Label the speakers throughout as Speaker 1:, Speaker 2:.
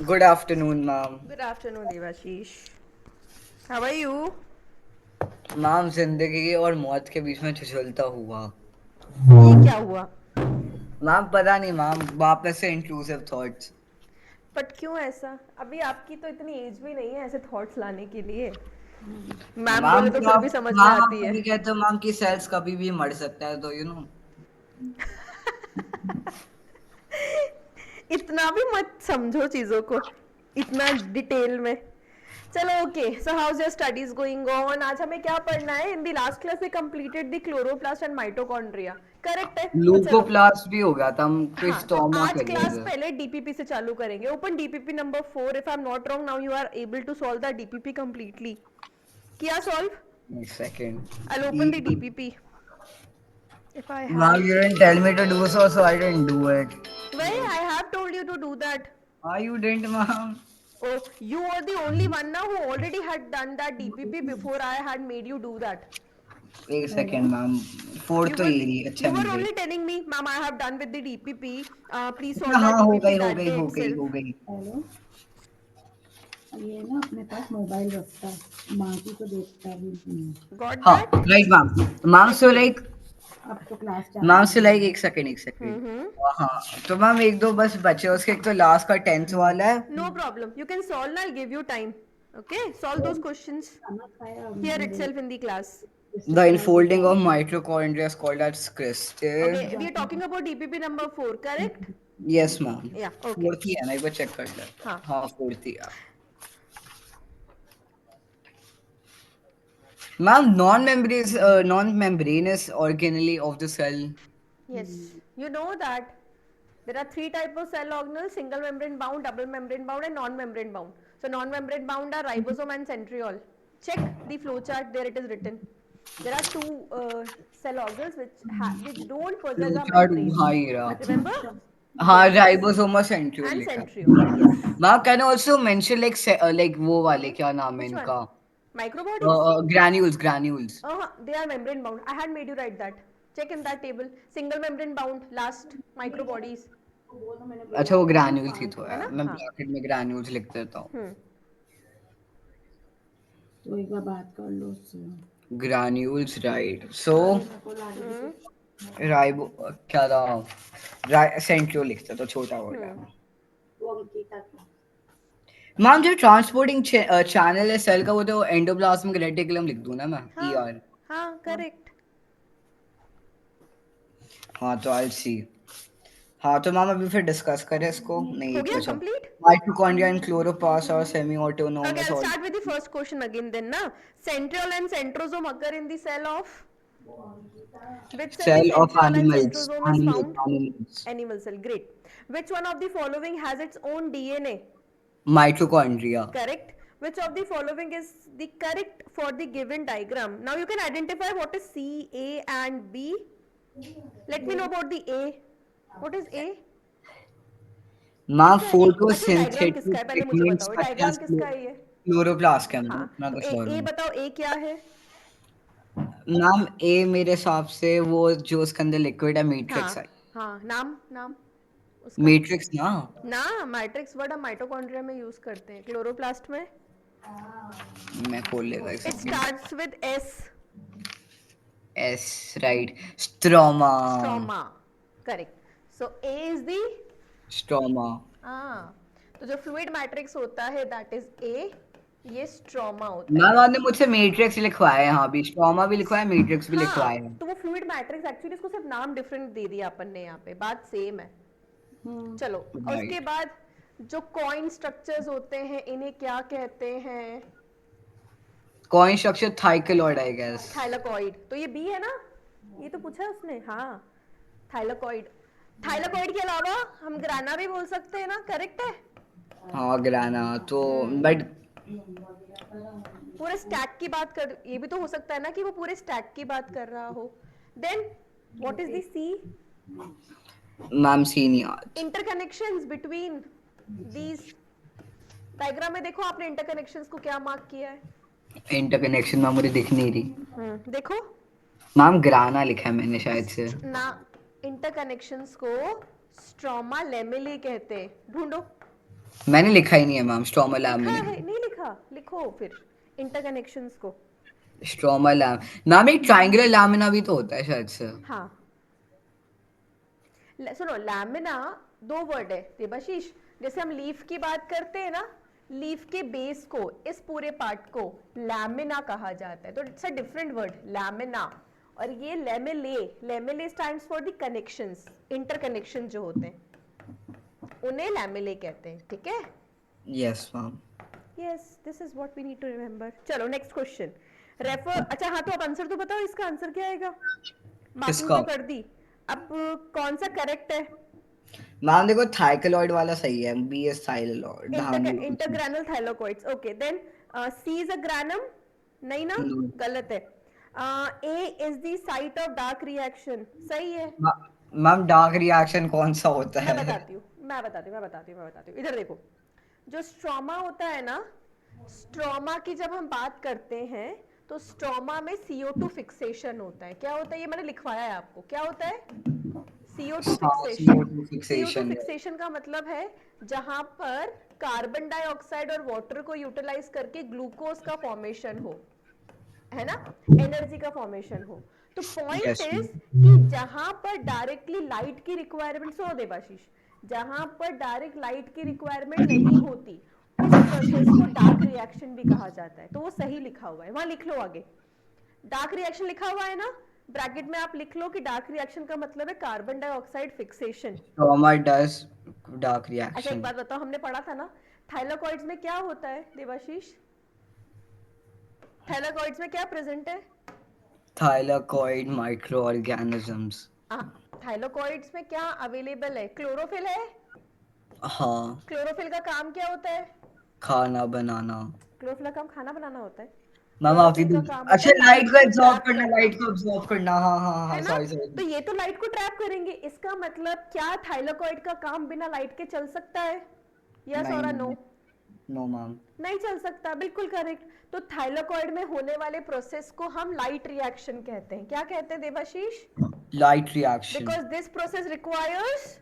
Speaker 1: Good afternoon, ma'am.
Speaker 2: Good afternoon, Devashish. How are you?
Speaker 1: Ma'am जिंदगी और मौत के बीच में झुलता हुआ।
Speaker 2: ये क्या हुआ?
Speaker 1: मैम पता नहीं मैम, वापस से इंट्रूसिव थॉट्स।
Speaker 2: बट क्यों ऐसा? अभी आपकी तो इतनी एज भी नहीं है ऐसे थॉट्स लाने के लिए। मैम
Speaker 1: मैम
Speaker 2: बोले तो
Speaker 1: क्या
Speaker 2: फिर भी समझ में
Speaker 1: मैम, आप
Speaker 2: आती है।
Speaker 1: कभी कहते हो मैम कि सेल्स कभी भी मर सकता है, तो
Speaker 2: इतना भी मत समझो चीज़ों को इतना डिटेल में। चलो okay, so how's your studies going on? आज हमें क्या पढ़ना है? In the last class we completed the chloroplast and mitochondria. Correct है, तो चलो।
Speaker 1: ल्यूकोप्लास्ट भी हो गया था, हम
Speaker 2: हाँ,
Speaker 1: कुछ
Speaker 2: तो
Speaker 1: स्टोमा
Speaker 2: आज
Speaker 1: कर रहे
Speaker 2: क्लास
Speaker 1: थे।
Speaker 2: पहले डीपीपी से चालू करेंगे। Open DPP number 4। If I am not wrong, now you are able to solve the DPP completely. किया सॉल्व?
Speaker 1: एक second.
Speaker 2: I open the DPP if I
Speaker 1: ma'am,
Speaker 2: have.
Speaker 1: you didn't tell me to do so I didn't do it.
Speaker 2: Why I have told you to do that?
Speaker 1: You didn't, ma'am.
Speaker 2: Oh, you are the only one now who already had done that DPP before I had made you do that.
Speaker 1: एक second ma'am, four
Speaker 2: You
Speaker 1: तो
Speaker 2: were
Speaker 1: ये रही, अच्छा
Speaker 2: you were
Speaker 1: मिल गई।
Speaker 2: only telling me, ma'am, I have done with the DPP. Please
Speaker 1: अच्छा
Speaker 2: solve that
Speaker 1: हाँ, हो
Speaker 2: DPP
Speaker 1: गई हो
Speaker 2: that
Speaker 1: गई
Speaker 2: day
Speaker 1: हो गई
Speaker 2: itself.
Speaker 1: हो गई।
Speaker 3: हेलो। ये ना अपने पास मोबाइल रखता है, माँ की तो देखता भी नहीं है।
Speaker 2: Got
Speaker 1: हाँ,
Speaker 2: that?
Speaker 1: Right ma'am. Ma'am
Speaker 2: Let
Speaker 1: so
Speaker 2: me know.
Speaker 1: Like
Speaker 3: अब तो क्लास
Speaker 1: मैम
Speaker 3: चालू
Speaker 1: से
Speaker 3: हुई
Speaker 1: लाइक
Speaker 3: है।
Speaker 1: एक सेकंड।
Speaker 2: Mm-hmm.
Speaker 1: हाँ, तो मैम एक दो बस बचे, उसके एक तो लास्ट का टेंथ वाला है।
Speaker 2: No problem. You can solve. I'll give you time. Okay? Solve those questions
Speaker 3: खाना खाया
Speaker 2: here
Speaker 3: मेरे
Speaker 2: itself in the class.
Speaker 1: The
Speaker 3: district light
Speaker 1: enfolding
Speaker 3: होता
Speaker 1: of
Speaker 3: है।
Speaker 1: mitochondria is called as crystal.
Speaker 2: Okay, we are talking about DPP number 4, correct?
Speaker 1: Yes ma'am.
Speaker 2: Yeah, okay.
Speaker 1: Fourth ही है ना, एक बार check कर लेते हैं।
Speaker 2: हाँ.
Speaker 1: हाँ, फोर्थ ही है। Ma'am, non membranous organelle of the cell।
Speaker 2: Yes. You know that there are three types of cell organelles: single membrane bound, double membrane bound, and non-membrane bound. So non-membrane bound are ribosome and centriole. Check the flow chart. There it is written. There are two cell organelles which don't possess a
Speaker 1: flowchart
Speaker 2: membrane.
Speaker 1: हाँ, ये रहा।
Speaker 3: अच्छा
Speaker 2: Remember?
Speaker 3: अच्छा।
Speaker 1: हाँ,
Speaker 2: Yes.
Speaker 1: राइबोसोमा centriole
Speaker 2: And
Speaker 1: लिखा
Speaker 2: centriole.
Speaker 1: है।
Speaker 2: Yes.
Speaker 1: Ma'am can also mention like वो वाले,
Speaker 2: Hmm.
Speaker 1: क्या नाम है
Speaker 2: Which one?
Speaker 1: इनका?
Speaker 2: Microbodies.
Speaker 1: Granules.
Speaker 2: They are membrane bound. I had made you write that. Check in that table. Single membrane bound. Last microbodies.
Speaker 3: वो तो मैंने
Speaker 1: अच्छा,
Speaker 3: बोला
Speaker 1: वो
Speaker 3: था ना
Speaker 1: ग्रैन्यूल्स ही
Speaker 3: पाँच।
Speaker 1: तो
Speaker 2: है
Speaker 1: है,
Speaker 2: ना?
Speaker 1: मैं
Speaker 2: हाँ.
Speaker 1: ब्रैकेट में ग्रैन्यूल्स लिख देता हूँ।
Speaker 3: तो एक बार बात कर लो उससे।
Speaker 1: Granules, right. सो
Speaker 3: अरे मेरे को लाने की
Speaker 2: Hmm.
Speaker 1: राइबो क्या था, सेंट्रियोल लिखता तो छोटा वाला।
Speaker 2: Hmm.
Speaker 3: वो अंकिता का।
Speaker 1: मैम, जो ट्रांसपोर्टिंग चैनल है सेल का, वो तो एंडोप्लाज्मिक रेटिकुलम लिख दूं ना मैं, ई
Speaker 2: हाँ.
Speaker 1: आर।
Speaker 2: हाँ, करेक्ट.
Speaker 1: हाँ, तो आई सी। हाँ, तो मैम अभी फिर डिस्कस करें इसको, नहीं
Speaker 2: हो
Speaker 1: एक
Speaker 2: गया
Speaker 1: बचा।
Speaker 2: कंप्लीट?
Speaker 1: माइटोकॉन्ड्रिया एंड क्लोरोप्लास्ट और सेमी
Speaker 2: Okay,
Speaker 1: ऑटोनोमस
Speaker 2: I'll
Speaker 1: और
Speaker 2: start with the first question again then. Na? Centriole and centrosome occur in the cell of which cell? The
Speaker 1: cell of
Speaker 2: centriole and
Speaker 1: animals
Speaker 2: centrosome is
Speaker 1: animals
Speaker 2: found.
Speaker 1: Animals
Speaker 2: Animal cell. Great. Which one of the following has its own DNA?
Speaker 1: Mitochondria.
Speaker 2: Correct. Which of the following is the correct for the given diagram? Now you can identify what is C, A, and B. Let me know about the A. What is A?
Speaker 1: Ma'am,
Speaker 2: किसका है ए? अच्छा, ये diagram
Speaker 1: photosynthetic
Speaker 2: किसका है पहले मुझे
Speaker 1: pigments
Speaker 2: बताओ,
Speaker 1: सच
Speaker 2: diagram
Speaker 1: as
Speaker 2: किसका है ये?
Speaker 1: क्लोरोप्लास्ट का,
Speaker 2: हाँ,
Speaker 1: मैं
Speaker 2: तो
Speaker 1: तो श्योर
Speaker 2: ए
Speaker 1: हूँ।
Speaker 2: बताओ, ए क्या है?
Speaker 1: मैम, ए मेरे हिसाब से वो जो उसके अंदर लिक्विड है, मैट्रिक्स
Speaker 2: हाँ.
Speaker 1: है।
Speaker 2: हाँ, नाम नाम उसका.
Speaker 1: मैट्रिक्स ना।
Speaker 2: ना, मैट्रिक्स वर्ड हम माइटोकॉन्ड्रिया में यूज करते हैं, क्लोरोप्लास्ट में.
Speaker 1: मैं खोल लेगा एक
Speaker 2: it
Speaker 1: second.
Speaker 2: Starts with S.
Speaker 1: S, right. Stroma.
Speaker 2: Stroma. Correct. So A is the.
Speaker 1: Stroma.
Speaker 2: हाँ, तो जो फ्लूइड मैट्रिक्स होता है दैट इज ए. ये स्ट्रोमा होता
Speaker 1: मैम,
Speaker 2: है.
Speaker 1: आपने मुझसे मैट्रिक्स लिखवाया है, यहाँ भी स्ट्रोमा भी लिखवाया है, मैट्रिक्स भी लिखवाया
Speaker 2: हाँ,
Speaker 1: है।
Speaker 2: तो वो फ्लूइड मैट्रिक्स एक्चुअली इसको सिर्फ नाम डिफरेंट दे दिया अपन ने, यहाँ पे बात सेम है. चलो, और उसके
Speaker 1: राइट।
Speaker 2: बाद जो कॉइन स्ट्रक्चर्स होते हैं इन्हें क्या कहते हैं?
Speaker 1: कॉइन structure thylakoid, I guess.
Speaker 2: Thylakoid. तो ये बी है ना? ये तो पूछा है उसने. हाँ, थाइलाकॉइड. थाइलाकॉइड के अलावा हम ग्राना भी बोल सकते हैं ना, करेक्ट है?
Speaker 1: हाँ, ग्राना तो, बट
Speaker 2: पूरे स्टैक की बात कर, ये भी तो हो सकता है ना कि वो पूरे स्टैक की बात कर रहा हो. Then what is the C?
Speaker 1: Ma'am C नहीं आज।
Speaker 2: Interconnections between these. डायग्राम में देखो आपने इंटरकनेक्शंस को क्या मार्क किया है?
Speaker 1: इंटरकनेक्शन मैम मुझे दिख नहीं रही।
Speaker 2: देखो
Speaker 1: मैम, ग्राना लिखा है मैंने शायद से।
Speaker 2: ना. इंटरकनेक्शंस को स्ट्रोमा लेमेले कहते हैं. ढूंढो.
Speaker 1: मैंने लिखा ही नहीं है मैम, स्ट्रोमा
Speaker 2: लिखा
Speaker 1: लैमिना।
Speaker 2: है, नहीं लिखा, लिखो फिर इंटरकनेक्शंस को।
Speaker 1: स्ट्रोमा लैम मैम, एक ट्रायंगुलर लैमिना भी तो होता है शायद से।
Speaker 2: हाँ, सुनो, लैमिना दो वर्ड है देबाशीष। जैसे हम लीफ की बात करते हैं ना, लीफ के बेस को, इस पूरे पार्ट को लैमिना कहा जाता है, तो it's a different word lamina. और ये lamellae, lamellae stands for the connections, interconnection जो होते हैं उन्हें लैमेले कहते हैं, ठीक है।
Speaker 1: Yes ma'am.
Speaker 2: Yes, this is what we need to remember. चलो नेक्स्ट क्वेश्चन। रेफर, अच्छा हाँ, तो अब आंसर तो बताओ, इसका आंसर क्या आएगा? मार्किंग
Speaker 1: किसका?
Speaker 2: तो कर दी, अब कौन सा करेक्ट है?
Speaker 1: मैम देखो, थाइकोलॉइड वाला सही है, बी एस थाइलोइड, धानुलोइड।
Speaker 2: Intergranal thylakoids, okay then C is a granum, नहीं ना, गलत है। A is the site of dark reaction, सही है।
Speaker 1: मैम डार्क रिएक्शन कौन सा होता
Speaker 2: मैं
Speaker 1: है?
Speaker 2: बताती हूँ, मैं बताती हूँ, इधर देखो। जो स्ट्रोमा होता है ना, स्ट्रोमा की जब हम बात करते हैं तो स्ट्रोमा में CO2 फिक्सेशन होता है। क्या होता है, ये मैंने लिखवाया है आपको, क्या होता है? CO2 fixation.
Speaker 1: CO2
Speaker 2: CO2
Speaker 1: fixation.
Speaker 2: Fixation का मतलब है जहां पर कार्बन डाइऑक्साइड और वाटर को यूटिलाइज करके ग्लूकोज का फॉर्मेशन हो, है ना, एनर्जी का फॉर्मेशन हो। तो पॉइंट
Speaker 1: यस
Speaker 2: इज
Speaker 1: मैम।
Speaker 2: कि जहां पर डायरेक्टली लाइट की रिक्वायरमेंट, सो देवाशीष, जहां पर डायरेक्ट लाइट की रिक्वायरमेंट नहीं होती, उस प्रोसेस को डार्क रिएक्शन भी कहा जाता है। तो वो सही लिखा हुआ है, वहां लिख लो आगे, डार्क रिएक्शन लिखा हुआ है ना, ब्रैकेट में आप लिख लो कि डार्क रिएक्शन का मतलब है carbon dioxide fixation.
Speaker 1: Trauma does dark
Speaker 2: अच्छा एक
Speaker 1: रिएक्शन।
Speaker 2: बात बताओ, हमने पढ़ा था ना थाइलाकॉइड्स में क्या होता है देवाशीष? थाइलाकॉइड्स में क्या प्रेजेंट है?
Speaker 1: Thylakoid micro organisms.
Speaker 2: थाइलाकॉइड्स में क्या अवेलेबल है? क्लोरोफिल है।
Speaker 1: हाँ।
Speaker 2: क्लोरोफिल का काम क्या होता है?
Speaker 1: खाना बनाना।
Speaker 2: क्लोरोफिल का काम खाना बनाना होता है।
Speaker 1: मैम आपकी
Speaker 2: क्लोरोफिल का काम होता
Speaker 1: अच्छा,
Speaker 2: है
Speaker 1: लाइट
Speaker 2: लाइट
Speaker 1: को
Speaker 2: को
Speaker 1: एब्जॉर्ब
Speaker 2: ट्रैप
Speaker 1: करना,
Speaker 2: करना,
Speaker 1: लाइट को एब्जॉर्ब करना, हाँ हाँ
Speaker 2: है
Speaker 1: हाँ,
Speaker 2: ना।
Speaker 1: सॉरी
Speaker 2: तो
Speaker 1: सॉरी।
Speaker 2: ये तो लाइट को ट्रैप करेंगे, इसका मतलब क्या थाइलाकॉइड का काम बिना लाइट के चल सकता है? यस
Speaker 1: नहीं
Speaker 2: और नो?
Speaker 1: नहीं, नो मैम।
Speaker 2: नहीं चल सकता, बिल्कुल करेक्ट। तो थाइलाकॉइड में होने वाले प्रोसेस को हम लाइट रिएक्शन कहते हैं। क्या कहते हैं Devashish?
Speaker 1: Light reaction.
Speaker 2: Because this process requires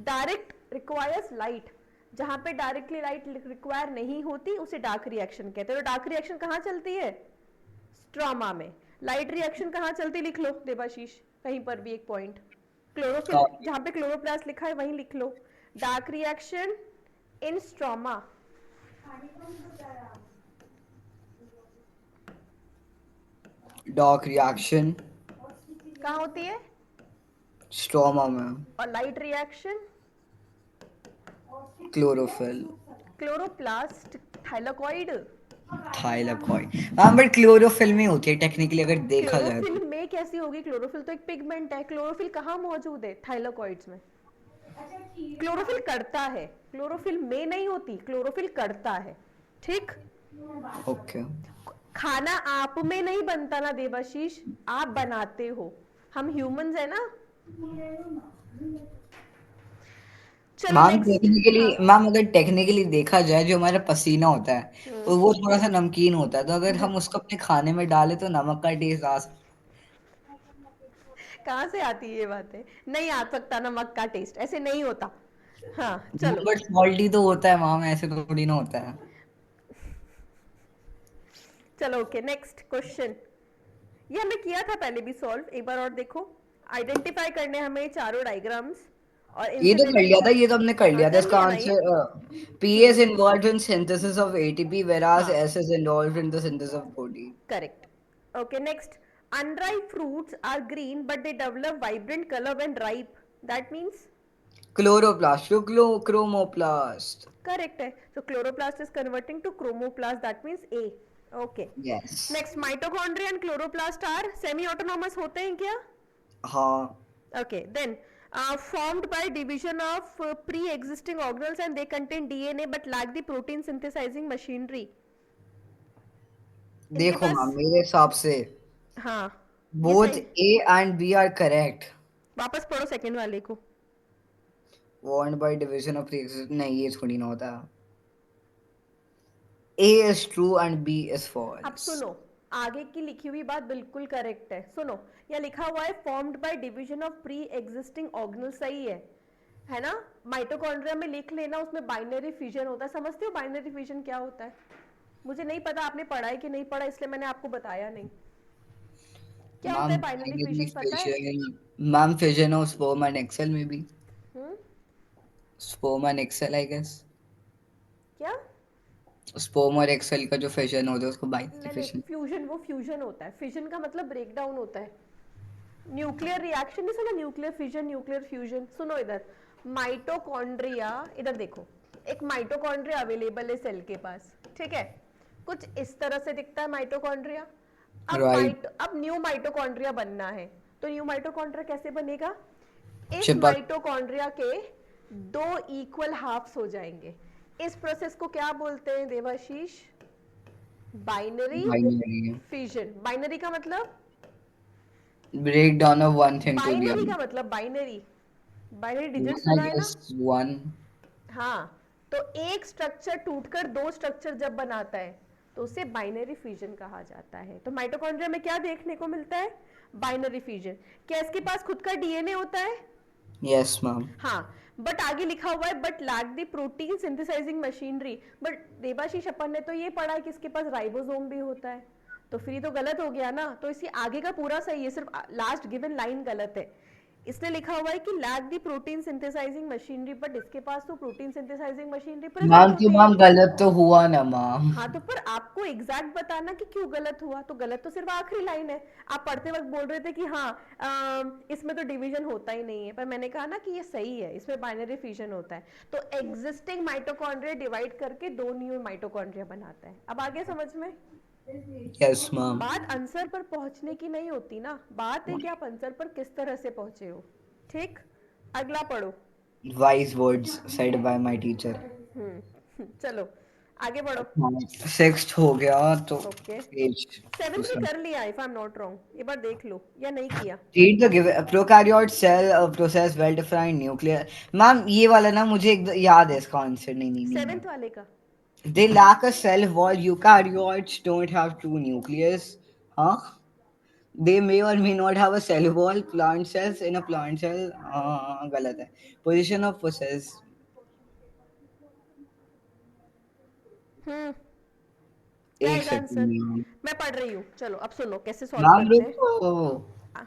Speaker 2: direct, requires light. जहां पे डायरेक्टली लाइट रिक्वायर नहीं होती उसे डार्क रिएक्शन कहते हैं। तो डार्क रिएक्शन कहां चलती है? स्ट्रोमा में। लाइट रिएक्शन कहां चलती, लिख लो देवाशीष, कहीं पर भी एक पॉइंट, क्लोरोफिल जहां पे क्लोरोप्लास्ट लिखा है वहीं लिख लो, dark reaction in stroma.
Speaker 1: Dark reaction
Speaker 2: कहां होती है?
Speaker 1: स्ट्रोमा में।
Speaker 2: और light reaction
Speaker 1: chlorophyll.
Speaker 2: Chloroplast, thylakoid.
Speaker 1: Thylakoid ma'am, but chlorophyll में होती है टेक्निकली अगर देखा जाए
Speaker 2: क्लोरोफिल
Speaker 1: तो।
Speaker 2: में कैसी होगी? क्लोरोफिल तो एक पिगमेंट है। क्लोरोफिल कहाँ मौजूद है? थाइलाकॉइड्स में। क्लोरोफिल करता है, क्लोरोफिल में नहीं होती, क्लोरोफिल करता है, ठीक।
Speaker 1: ओके।
Speaker 2: खाना आप में नहीं बनता ना देवाशीष, आप बनाते हो, हम ह्यूमंस है ना। चलो
Speaker 1: मैम
Speaker 2: नेक्स्ट,
Speaker 1: टेक्निकली,
Speaker 2: हाँ।
Speaker 1: मैम अगर टेक्निकली देखा जाए, जो हमारा पसीना होता है तो वो थोड़ा सा नमकीन होता है, तो अगर हम उसको अपने खाने में डालें तो नमक का टेस्ट आ सकता
Speaker 2: कहाँ से आती है ये बातें? नहीं आ सकता नमक का टेस्ट, ऐसे नहीं होता। हाँ
Speaker 1: है।
Speaker 2: चलो,
Speaker 1: बट सॉल्टी तो होता है मैम, ऐसे थोड़ी ना होता है।
Speaker 2: चलो ओके नेक्स्ट क्वेश्चन। ये हमने किया था पहले भी सॉल्व, एक बार और देखो। आइडेंटिफाई करने हमें चारों डायग्राम्स और
Speaker 1: ये
Speaker 2: इनसे
Speaker 1: तो कर लिया था,
Speaker 2: रिलेटेड।
Speaker 1: ये तो हमने कर
Speaker 2: हाँ
Speaker 1: लिया था
Speaker 2: कर
Speaker 1: इसका
Speaker 2: लिया ना ये।
Speaker 1: Answer. P is involved in synthesis of ATP, whereas
Speaker 2: हाँ
Speaker 1: S is involved in the synthesis of protein.
Speaker 2: Correct. Okay next, unripe fruits are green but they develop vibrant color when ripe, that means?
Speaker 1: Chloroplast, chromoplast.
Speaker 2: Correct है, so chloroplast is converting to chromoplast, that means A. okay
Speaker 1: yes.
Speaker 2: next, mitochondria and chloroplast are semi autonomous होते हैं क्या?
Speaker 1: हाँ।
Speaker 2: Okay, then formed by division of pre-existing organelles and they contain DNA but lack the protein synthesizing machinery. इनके
Speaker 1: देखो
Speaker 2: पास,
Speaker 1: ma'am मेरे हिसाब से
Speaker 2: हाँ ये
Speaker 1: बोथ
Speaker 2: सही।
Speaker 1: A and B are correct.
Speaker 2: वापस पढ़ो सेकंड वाले को।
Speaker 1: Formed by division of pre-existing, नहीं ये थोड़ी ना होता। A is true and B is
Speaker 2: अब
Speaker 1: false।
Speaker 2: सुनो, आगे की लिखी हुई बात बिल्कुल करेक्ट है। सुनो, यह लिखा हुआ है formed by division of pre existing organelle, सही है ना। माइटोकॉन्ड्रिया में लिख लेना, उसमें बाइनरी फिजन होता है। समझते हो बाइनरी फिजन क्या होता है? मुझे नहीं पता आपने पढ़ा है कि नहीं पढ़ा, इसलिए मैंने आपको बताया नहीं। क्या होता
Speaker 1: मैम
Speaker 2: है बाइनरी
Speaker 1: बाइनरी
Speaker 2: फिजन, पता है?
Speaker 1: Fission, ma'am fission of sperm and egg cell में भी,
Speaker 2: hmm,
Speaker 1: sperm and egg cell I guess,
Speaker 2: क्या?
Speaker 1: स्पर्म और एक्सेल का जो फिशन होता है उसको बाइनरी
Speaker 2: नहीं नहीं,
Speaker 1: फिशन।
Speaker 2: फ्यूजन वो फ्यूजन होता है, फिजन का मतलब ब्रेक डाउन होता है। न्यूक्लियर रिएक्शन नहीं सुना? Nuclear fission, nuclear fusion. सुनो इधर, माइटोकॉन्ड्रिया, इधर देखो, एक माइटोकॉन्ड्रिया अवेलेबल है सेल के पास, ठीक है? कुछ इस तरह से दिखता है माइटोकॉन्ड्रिया।
Speaker 1: राइट।
Speaker 2: अब न्यू माइटोकॉन्ड्रिया बनना है, तो न्यू माइटोकॉन्ड्रिया कैसे बनेगा? इस
Speaker 1: चिपक।
Speaker 2: माइटोकॉन्ड्रिया के दो इक्वल हाफ्स हो जाएंगे। इस प्रोसेस को क्या बोलते हैं Devashish? Binary
Speaker 1: binary,
Speaker 2: fission. Binary का मतलब,
Speaker 1: break down of one thing to the
Speaker 2: binary
Speaker 1: other,
Speaker 2: का मतलब बाइनरी, बाइनरी डिजिट
Speaker 1: वन आई
Speaker 2: सुना है ना?
Speaker 1: Guess one.
Speaker 2: हाँ, तो एक स्ट्रक्चर टूटकर दो स्ट्रक्चर जब बनाता है तो उसे बाइनरी फिजन कहा जाता है। तो माइटोकॉन्ड्रिया में क्या देखने को मिलता है? Binary fission. क्या इसके पास खुद का डीएनए होता है?
Speaker 1: Yes ma'am.
Speaker 2: हाँ, बट आगे लिखा हुआ है but lack the protein synthesising machinery. But Devashish अपन ने तो ये पढ़ा है कि इसके पास राइबोसोम भी होता है, तो फिर ये तो गलत हो गया ना। तो इसी आगे का पूरा सही है, सिर्फ लास्ट गिवन लाइन गलत है। इसने लिखा हुआ है कि lack the protein synthesising machinery, but इसके पास तो protein synthesising machinery present
Speaker 1: ma'am तो
Speaker 2: होती है।
Speaker 1: मैम गलत तो हुआ ना मैम।
Speaker 2: हाँ, तो पर आपको एग्जैक्ट बताना कि क्यों गलत हुआ। तो गलत तो सिर्फ आखिरी लाइन है। आप पढ़ते वक्त बोल रहे थे कि हाँ, इसमें तो डिवीजन होता ही नहीं है, पर मैंने कहा ना कि ये सही है, इसमें बाइनरी फिजन होता है। तो एग्जिस्टिंग माइटोकॉन्ड्रिया डिवाइड करके दो न्यू माइटोकॉन्ड्रिया बनाता है। अब आगे समझ में?
Speaker 1: Yes ma'am.
Speaker 2: बात आंसर पर पहुंचने की नहीं होती ना, बात है कि आप आंसर पर किस तरह से पहुंचे हो। ठीक, अगला पढ़ो।
Speaker 1: Wise words said bye my teacher.
Speaker 2: चलो आगे बढ़ो।
Speaker 1: सिक्स्थ हो गया तो
Speaker 2: ओके,
Speaker 1: पेज
Speaker 2: सेवेंथ भी
Speaker 1: दूसरा।
Speaker 2: कर लिया if I am not wrong, एक बार देख लो या नहीं किया।
Speaker 1: Read the given prokaryote cell process well defined nuclear। Ma'am ये वाला ना मुझे याद है इसका आंसर। नहीं नहीं नहीं
Speaker 2: सेवेंथ
Speaker 1: मैम।
Speaker 2: वाले का
Speaker 1: They lack a cell wall, eukaryotes don't have true nucleus। हाँ, they may or may not have a cell wall, plant cells in a plant cell। हाँ गलत है। Position of process,
Speaker 2: हम्म क्या
Speaker 1: एक
Speaker 2: आएगा
Speaker 1: सेकंड
Speaker 2: आंसर?
Speaker 1: मैम।
Speaker 2: मैं पढ़ रही हूँ, चलो अब सुनो कैसे सॉल्व
Speaker 1: मैम
Speaker 2: करते हैं।
Speaker 1: रुको।
Speaker 2: आ,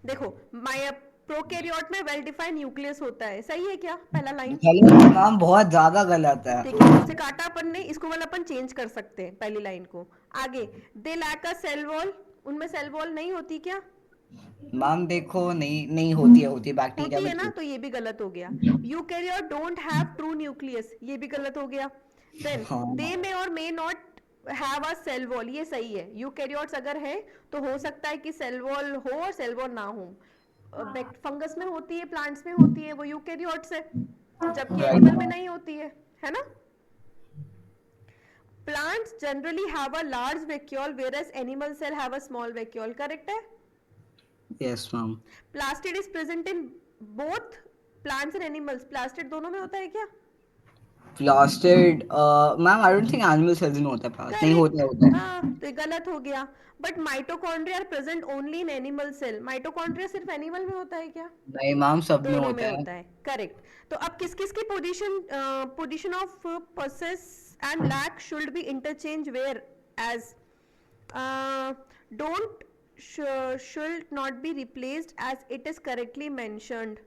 Speaker 2: देखो, माय प्रोकैरियोट में वेल डिफाइंड न्यूक्लियस होता है, सही है क्या पहला लाइन?
Speaker 1: गलत है मैम, बहुत ज्यादा गलत है।
Speaker 2: ठीक है, तो इसे काटा अपन ने, इसको वाला अपन चेंज कर सकते हैं पहली लाइन को। आगे, they lack a cell wall, उनमें सेल वॉल नहीं होती क्या?
Speaker 1: मैम देखो, नहीं नहीं होती है, होती है बैक्टीरिया
Speaker 2: होती
Speaker 1: में
Speaker 2: है ना,
Speaker 1: तो।
Speaker 2: तो ये भी गलत हो गया। Eukaryote don't have true nucleus, ये भी गलत हो गया। देन दे
Speaker 1: हाँ
Speaker 2: मे और may not have a cell wall, ये सही है। यूकैरियोट्स अगर है तो हो सकता है कि सेल वॉल हो और सेल वॉल ना हो। फंगस में होती है, प्लांट्स में होती है, वो यूकैरियोट्स है, जबकि
Speaker 1: राइट
Speaker 2: एनिमल में
Speaker 1: मैम।
Speaker 2: नहीं होती है ना? Plants generally have a large vacuole whereas animal cell have a small vacuole, correct है?
Speaker 1: Yes ma'am.
Speaker 2: Plastid is present in both plants and animals, plastid दोनों में होता है क्या?
Speaker 1: Plastid ma'am I don't think animal cells में होता है प्लास्ट, नहीं
Speaker 2: करेक्ट,
Speaker 1: होता है, होता है।
Speaker 2: हाँ, तो ये गलत हो गया। But mitochondria are present only in animal cell, mitochondria सिर्फ एनिमल में होता है क्या?
Speaker 1: नहीं मैम सब में
Speaker 2: दोनों में
Speaker 1: होता है।
Speaker 2: होता है, करेक्ट। तो अब किस किस की position, position of process and lack should be interchange whereas, don't should not be replaced as it is correctly mentioned,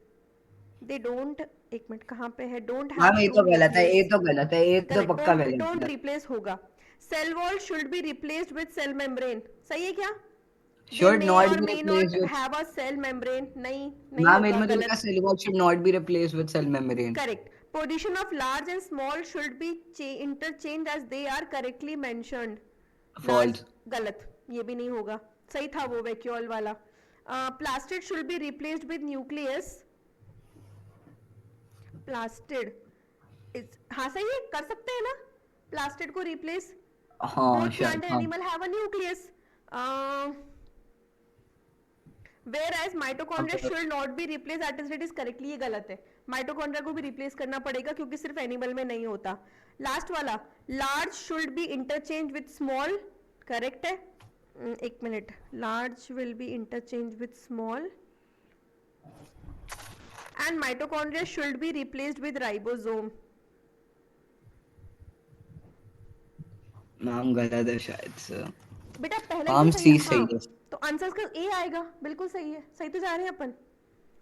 Speaker 2: they don't, एक मिनट कहाँ पे है, don't have
Speaker 1: मैम ये
Speaker 2: true
Speaker 1: तो गलत है, ये
Speaker 2: nucleus,
Speaker 1: तो गलत है, ये तो
Speaker 2: करेक्ट,
Speaker 1: पक्का
Speaker 2: डोंट
Speaker 1: गलत है।
Speaker 2: रिप्लेस होगा। Cell wall should be replaced with cell membrane, सही है क्या? दे
Speaker 1: शुड
Speaker 2: मे
Speaker 1: नॉट
Speaker 2: और
Speaker 1: be
Speaker 2: may not
Speaker 1: replaced with.
Speaker 2: Have a cell membrane, नहीं नहीं
Speaker 1: मैम
Speaker 2: होगा,
Speaker 1: इनमें तो लिखा
Speaker 2: गलत।
Speaker 1: Cell wall should not be replaced with cell membrane.
Speaker 2: Correct, position of large and small should be interchange as they are correctly mentioned, large
Speaker 1: false.
Speaker 2: गलत, ये भी नहीं होगा, सही था वो वैक्यूल वाला। Plastid should be replaced with nucleus, plastid हाँ सही है, कर सकते हैं ना प्लास्टिड को रिप्लेस।
Speaker 1: हाँ
Speaker 2: बोथ
Speaker 1: शायद
Speaker 2: प्लांट एंड
Speaker 1: हाँ।
Speaker 2: Animal have a nucleus, whereas mitochondria should not be replaced at its rate is correctly, ये गलत है। माइटोकॉन्ड्रिया को भी रिप्लेस करना पड़ेगा क्योंकि सिर्फ एनिमल में नहीं होता। लास्ट वाला, large should be interchange with small, correct है। एक minute, large will be interchange with small And mitochondria should be replaced with ribosome.
Speaker 1: Ma'am गलत है शायद से।
Speaker 2: बेटा पहला ही तो
Speaker 1: मैम
Speaker 2: सही है,
Speaker 1: सी
Speaker 2: हाँ।
Speaker 1: सही है।
Speaker 2: तो आंसर का ए आएगा, बिल्कुल सही है, सही तो जा रहे हैं अपन।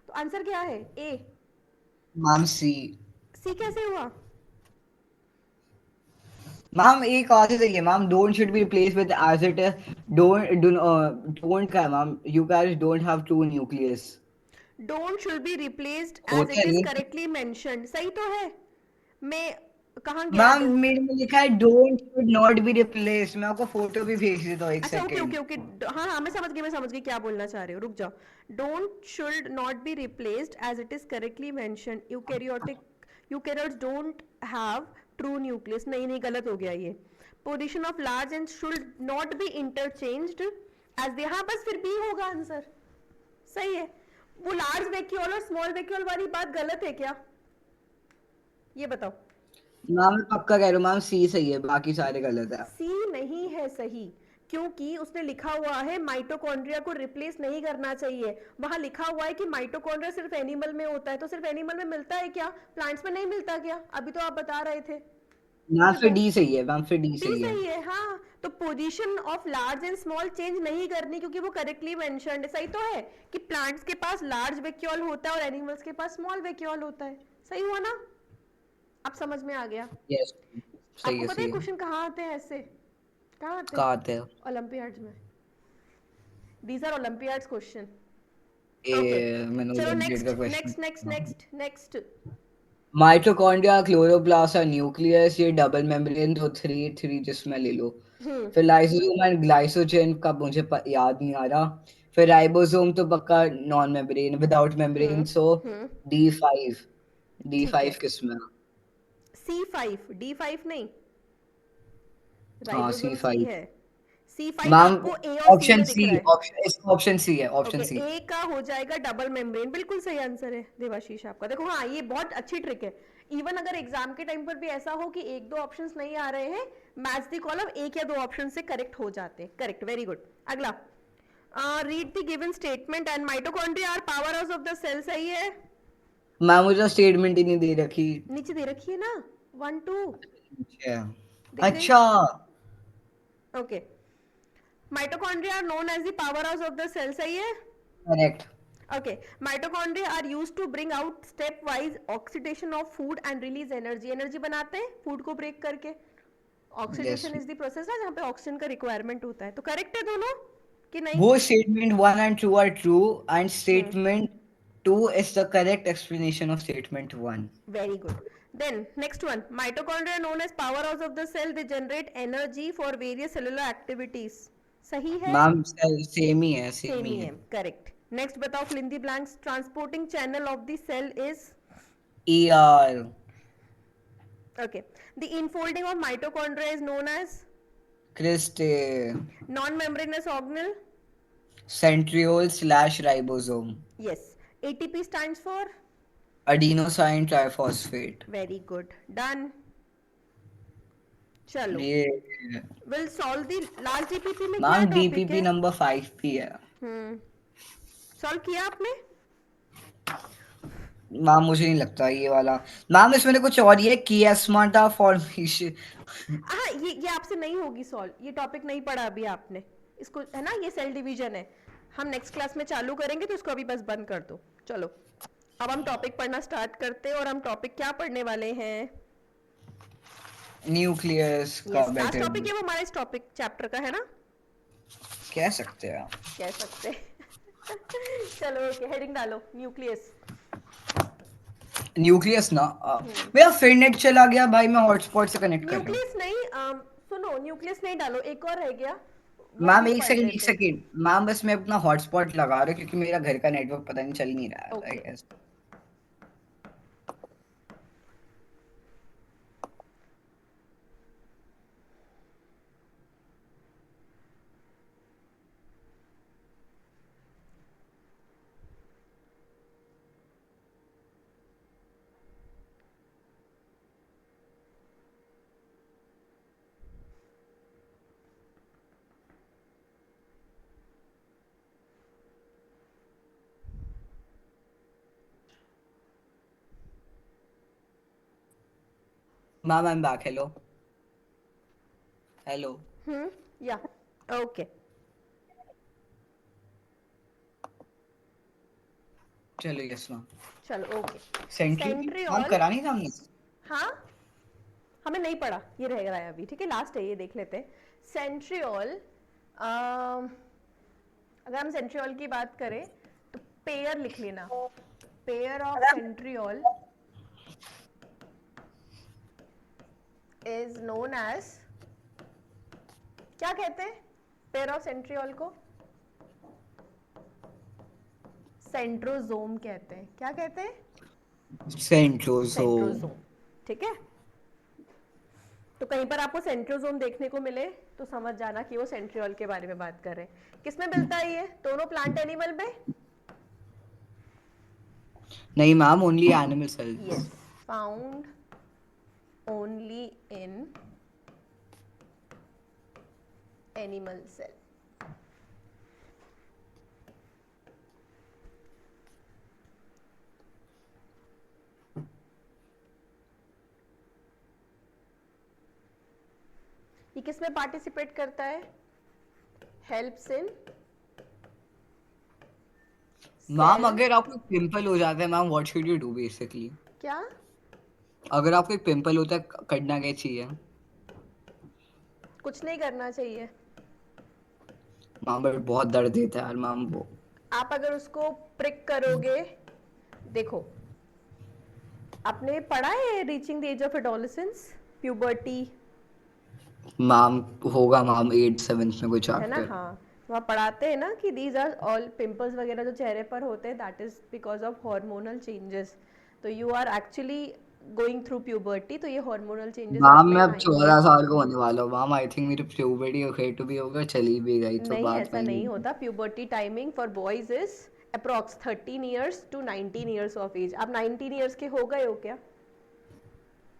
Speaker 2: तो आंसर क्या है? ए।
Speaker 1: मैम सी।
Speaker 2: सी कैसे हुआ?
Speaker 1: मैम एक और से चाहिए ma'am, don't should be replace with as it is. Don't का ma'am, you guys don't have to nucleus.
Speaker 2: Don't should be replaced as
Speaker 1: होता
Speaker 2: इट इज
Speaker 1: है
Speaker 2: करेक्टली मेंशन्ड, सही तो है। मैं कहाँ गया
Speaker 1: मैम,
Speaker 2: डोंट?
Speaker 1: मेरे में लिखा है don't should not be replace. मैं आपको फोटो भी भेज देता हूँ, एक
Speaker 2: अच्छा ओके
Speaker 1: सेकेंड।
Speaker 2: Okay okay. हाँ हाँ, मैं समझ गई क्या बोलना चाह रहे हो, रुक जाओ। Don't should not be replaced as it is correctly mentioned, eukaryotes don't have true nucleus. नहीं नहीं, गलत हो गया ये। Position of large and should not be interchanged as they, हाँ बस फिर बी होगा आंसर। सही है। वो लार्ज वैक्यूल और स्मॉल वैक्यूल वाली बात गलत है क्या? ये बताओ।
Speaker 1: मैम मैं पक्का कह रहा हूँ मैम, सी सही है, बाकी सारे गलत है।
Speaker 2: सी नहीं है सही, क्योंकि उसने लिखा हुआ है माइटोकॉन्ड्रिया को रिप्लेस नहीं करना चाहिए। वहां लिखा हुआ है कि माइटोकॉन्ड्रिया सिर्फ एनिमल में होता है, तो सिर्फ एनिमल में मिलता है क्या? प्लांट्स में नहीं मिलता क्या? अभी तो आप बता रहे थे।
Speaker 1: मैम
Speaker 2: ये
Speaker 1: फिर
Speaker 2: बो
Speaker 1: डी सही है, मैम फिर डी
Speaker 2: डी
Speaker 1: सही है।
Speaker 2: सही है, हाँ। तो position of large and small change नहीं करनी, क्योंकि वो करेक्टली मेंशन्ड है। सही तो है कि प्लांट्स के पास लार्ज वैक्यूल होता है और एनिमल्स के पास स्मॉल वैक्यूल होता है। सही हुआ ना? अब समझ में आ गया।
Speaker 1: यस, सही
Speaker 2: आपको
Speaker 1: है
Speaker 2: पता है
Speaker 1: सही है।
Speaker 2: क्वेश्चन कहाँ आते हैं ऐसे? कहाँ आते हैं?
Speaker 1: कहाँ आते हैं?
Speaker 2: ओलंपियाड्स में। These are olympiads question. Okay,
Speaker 1: ये मैंने
Speaker 2: चलो
Speaker 1: ओलंपियाड का
Speaker 2: next
Speaker 1: question.
Speaker 2: Next next next next.
Speaker 1: Mitochondria, chloroplast और न्यूक्लियस, ये डबल मेम्ब्रेन, तो थ्री थ्री जिसमें ले लो।
Speaker 2: हम्म
Speaker 1: फिर लाइसोसोम एंड ग्लाइसोजन का मुझे याद नहीं आ रहा। फिर राइबोसोम तो पक्का नॉन मेम्ब्रेन, विदाउट मेम्ब्रेन,
Speaker 2: हम्म
Speaker 1: सो
Speaker 2: हम्म
Speaker 1: D5।
Speaker 2: ठीक
Speaker 1: D5
Speaker 2: है।
Speaker 1: किसमें?
Speaker 2: C5, D5 नहीं,
Speaker 1: हाँ
Speaker 2: राइबोसोम सी
Speaker 1: C5।
Speaker 2: है। C5
Speaker 1: मैम
Speaker 2: आपको ए और सी
Speaker 1: ऑप्शन
Speaker 2: में दिख
Speaker 1: सी,
Speaker 2: रहा है।
Speaker 1: ऑप्शन इसका ऑप्शन सी है,
Speaker 2: ओके,
Speaker 1: ऑप्शन सी।
Speaker 2: ए का हो जाएगा डबल मेम्ब्रेन, बिल्कुल सही आंसर है देवाशीष आपका। देखो हाँ, ये बहुत अच्छी ट्रिक है। इवन अगर एग्जाम के टाइम पर भी ऐसा हो कि एक दो ऑप्शंस नहीं आ रहे हैं, मैच द कॉलम, एक या दो ऑप्शन से करेक्ट हो जाते हैं। Correct, very good. अगला, read the given statement and mitochondria are power house of the cell, सही है।
Speaker 1: मैम मुझे स्टेटमेंट ही नहीं दे रखी।
Speaker 2: नीचे दे रखी है ना, 1 2
Speaker 1: अच्छा।
Speaker 2: दिख गई।
Speaker 1: अच्छा।
Speaker 2: Okay, mitochondria are known as the power house of the cell, सही है।
Speaker 1: Correct.
Speaker 2: Okay, mitochondria are used to bring out stepwise oxidation of food and release energy. Energy बनाते हैं फूड को ब्रेक करके।
Speaker 1: Yes.
Speaker 2: Oxidation is the process ना, जहाँ पे oxygen का रिक्वायरमेंट होता है। तो करेक्ट है दोनों कि नहीं?
Speaker 1: Both statement 1 and 2 are true, and
Speaker 2: हम्म,
Speaker 1: statement 2 is the correct explanation of statement 1.
Speaker 2: Very good. Then next one, mitochondria known as power house of the cell, they generate energy for various cellular activities, सही है।
Speaker 1: Ma'am same ही है, same
Speaker 2: same
Speaker 1: ही
Speaker 2: ही
Speaker 1: है।
Speaker 2: है, correct. Next बताओ, fill in the blanks. Transporting channel of the cell is,
Speaker 1: ER,
Speaker 2: okay, the infolding of mitochondria is known as
Speaker 1: Christe,
Speaker 2: non-membranous organelle.
Speaker 1: centriole slash ribosome,
Speaker 2: Yes. ATP stands for,
Speaker 1: adenosine triphosphate.
Speaker 2: very good, done. चलो,
Speaker 1: ये
Speaker 2: will solve the. Last DPP में क्या
Speaker 1: ma'am
Speaker 2: topic
Speaker 1: DPP
Speaker 2: है?
Speaker 1: Number 5 भी है।
Speaker 2: हम्म, solve किया आपने?
Speaker 1: Ma'am मुझे नहीं लगता ये वाला। मैम इसमें कुछ और ये कियास्माटा फॉर्मेशन।
Speaker 2: हाँ, ये आपसे नहीं होगी सॉल्व, ये टॉपिक नहीं पढ़ा अभी आपने इसको, है ना। ये सेल डिवीजन है, हम नेक्स्ट क्लास में चालू करेंगे, तो इसको अभी बस बंद कर दो। चलो, अब हम टॉपिक पढ़ना स्टार्ट करते हैं, और हम टॉपिक क्या पढ़ने वाले हैं?
Speaker 1: न्यूक्लियस का
Speaker 2: यस, लास्ट
Speaker 1: बेटर
Speaker 2: टॉपिक है वो हमारा इस टॉपिक चैप्टर का, है ना।
Speaker 1: कह सकते हैं।
Speaker 2: कह सकते हैं। चलो ओके, हेडिंग डालो, न्यूक्लियस।
Speaker 1: न्यूक्लियस ना मेरा फिर नेट चला गया भाई, मैं हॉटस्पॉट से कनेक्ट कर रहा हूँ।
Speaker 2: न्यूक्लियस नहीं, सुनो, न्यूक्लियस नहीं डालो, एक और रह गया, वो
Speaker 1: मैम
Speaker 2: भी
Speaker 1: एक
Speaker 2: पढ़
Speaker 1: सेकंड, एक
Speaker 2: लेते हैं।
Speaker 1: सेकंड मैम, बस मैं अपना हॉटस्पॉट लगा रहा हूँ क्योंकि मेरा घर का नेटवर्क पता नहीं चल नहीं रहा है I
Speaker 2: okay,
Speaker 1: guess. Ma'am I am back. Hello. Hello.
Speaker 2: Yeah okay.
Speaker 1: चलो यस मैम.
Speaker 2: चलो ओके.
Speaker 1: सेंट्री मैम
Speaker 2: सेंट्रियोल.
Speaker 1: करा नहीं था हमने.
Speaker 2: हाँ, हमें नहीं पढ़ा, ये रह गया है अभी. ठीक है, लास्ट है ये, देख लेते हैं. सेंट्रियोल, अगर हम सेंट्रियोल की बात करें तो पेयर लिख लेना. Pair of centriole is known as, क्या कहते हैं पेयर ऑफ सेंट्रियोल को? सेंट्रोजोम कहते हैं. क्या कहते हैं?
Speaker 1: सेंट्रोजोम.
Speaker 2: सेंट्रोजोम. ठीक है, तो कहीं पर आपको सेंट्रोजोम देखने को मिले तो समझ जाना कि वो सेंट्रियोल के बारे में बात कर रहे हैं. किसमें मिलता है ये? दोनों प्लांट एनिमल में?
Speaker 1: नहीं ma'am, only animal cells.
Speaker 2: Yes, found only in animal cell. ये किस में पार्टिसिपेट करता है? हेल्प्स इन
Speaker 1: मैम अगर आपको पिंपल हो जाता है ma'am, what should you do basically?
Speaker 2: क्या?
Speaker 1: अगर आपको एक पिंपल होता है, करना क्या चाहिए?
Speaker 2: कुछ नहीं करना चाहिए
Speaker 1: मैम बट बहुत दर्द देता है यार मैम वो.
Speaker 2: आप अगर उसको प्रिक करोगे. देखो, आपने पढ़ा है reaching the age of adolescence, puberty,
Speaker 1: ma'am होगा मैम 8th 7th में कुछ
Speaker 2: है ना?
Speaker 1: चैप्टर.
Speaker 2: हाँ, वहाँ पढ़ाते हैं ना कि दीज आर ऑल पिंपल्स वगैरह जो चेहरे पर होते हैं, that is because of hormonal changes. तो you are actually going through puberty, तो ये हार्मोनल चेंजेस आप
Speaker 1: मैम
Speaker 2: में
Speaker 1: मैं अब
Speaker 2: आएंगे.
Speaker 1: 14 साल का होने वाला हूँ मैम. आई थिंक मेरी प्यूबर्टी ओके टू बी होगा, चली भी गई तो
Speaker 2: नहीं,
Speaker 1: बात
Speaker 2: ऐसा
Speaker 1: वही
Speaker 2: नहीं
Speaker 1: होगी.
Speaker 2: होता. Puberty timing for boys is approx 13 years to 19 years of age. आप 19 ईयर्स के हो गए हो क्या?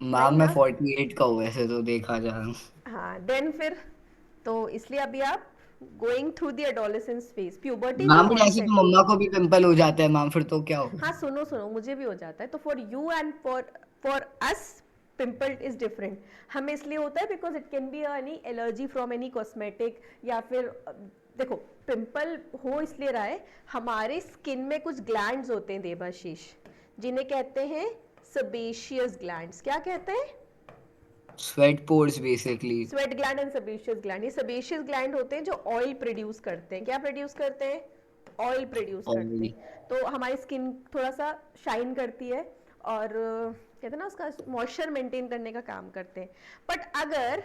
Speaker 1: मैम
Speaker 2: नहीं
Speaker 1: मैं
Speaker 2: ना?
Speaker 1: 48 का हूँ वैसे तो देखा जाए.
Speaker 2: हाँ, देन फिर तो इसलिए अभी आप going through the adolescence phase. Puberty भी
Speaker 1: मैम बट ऐसे तो
Speaker 2: ऑनसेट.
Speaker 1: मम्मा को भी पिंपल हो जाता है मैम, फिर तो क्या
Speaker 2: हाँ,
Speaker 1: होगा?
Speaker 2: सुनो सुनो, मुझे भी हो जाता है. तो for you and for us pimple is different. हमें इसलिए होता है because it can be any allergy from any cosmetic, या फिर देखो, पिंपल हो इसलिए रहा है, हमारे स्किन में कुछ ग्लैंड्स होते हैं देवाशीष, जिन्हें कहते हैं सेबेशियस ग्लैंड्स. क्या कहते हैं?
Speaker 1: Sweat pores basically.
Speaker 2: Sweat gland and sebaceous gland. ये सेबेशियस ग्लैंड होते हैं जो ऑयल प्रोड्यूस करते हैं. क्या प्रोड्यूस करते हैं? ऑयल प्रोड्यूस करते
Speaker 1: ऑयल.
Speaker 2: हैं. तो हमारी स्किन थोड़ा सा शाइन करती है और कहते हैं ना, उसका मॉइस्चर मेंटेन करने का काम करते हैं. बट अगर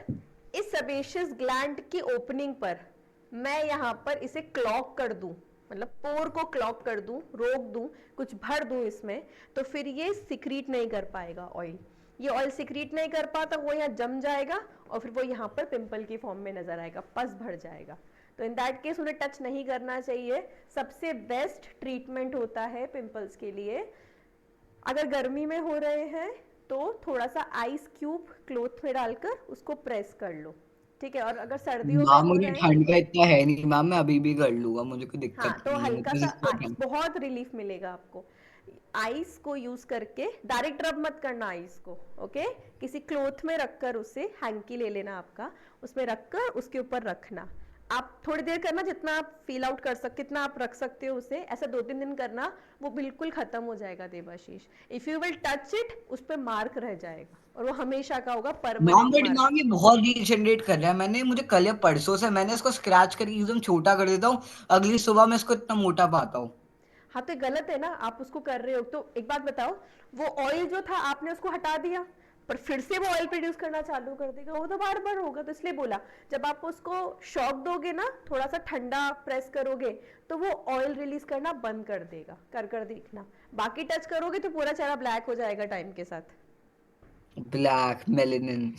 Speaker 2: इस सेबेशियस ग्लैंड की ओपनिंग पर मैं यहाँ पर इसे क्लॉग कर दूं, मतलब पोर को क्लॉग कर दूं, रोक दूं, कुछ भर दूं इसमें, तो फिर ये सिक्रीट नहीं कर पाएगा ऑयल. ये ऑयल सिक्रीट नहीं कर पाता, वो यहाँ जम जाएगा और फिर वो यहाँ पर पिंपल की फॉर्म में नजर आएगा, पस भर जाएगा. तो इन दैट केस उन्हें टच नहीं करना चाहिए. सबसे बेस्ट ट्रीटमेंट होता है पिंपल्स के लिए, अगर गर्मी में हो रहे हैं तो थोड़ा सा आइस क्यूब क्लोथ में डालकर उसको प्रेस कर लो. ठीक है, और अगर सर्दियों में
Speaker 1: मैम
Speaker 2: हो
Speaker 1: मुझे
Speaker 2: रहे हैं,
Speaker 1: ठंड का इतना है नहीं मैम, मैं अभी भी कर लूंगा, मुझे कोई
Speaker 2: हाँ,
Speaker 1: दिक्कत
Speaker 2: तो
Speaker 1: नहीं है.
Speaker 2: हल्का सा
Speaker 1: ठंड.
Speaker 2: बहुत रिलीफ मिलेगा आपको. आइस को यूज करके डायरेक्ट रब मत करना आइस को. ओके, किसी क्लोथ में रखकर, उसे हैंकी ले लेना आपका, उसमें रखकर उसके ऊपर रखना. आप थोड़ी देर करना, जितना आप फील आउट कर सकते, कितना आप रख सकते हो उसे, ऐसा 2-3 दिन करना, वो बिल्कुल खत्म हो जाएगा Devashish. If you will touch it, उस पर मार्क रह जाएगा और वो हमेशा का होगा,
Speaker 1: ma'am
Speaker 2: permanent
Speaker 1: but
Speaker 2: mark.
Speaker 1: Ma'am ये बहुत रीजनरेट कर रहा है. मैंने मुझे कल या परसों से मैंने इसको स्क्रैच करके एकदम छोटा कर देता हूँ, अगली सुबह मैं इसको इतना मोटा पाता हूँ.
Speaker 2: हाँ, तो गलत है ना, आप उसको कर रहे हो. तो एक बात बताओ, वो ऑयल जो था आपने उसको हटा दिया, पर फिर से वो ऑयल प्रोड्यूस करना चालू कर देगा, वो तो बार बार होगा. तो इसलिए बोला, जब आप उसको शॉक दोगे ना, थोड़ा सा ठंडा प्रेस करोगे, तो वो ऑयल रिलीज करना बंद कर देगा. कर देखना, बाकी टच करोगे तो पूरा चेहरा ब्लैक हो जाएगा टाइम के साथ.
Speaker 1: Black melanin.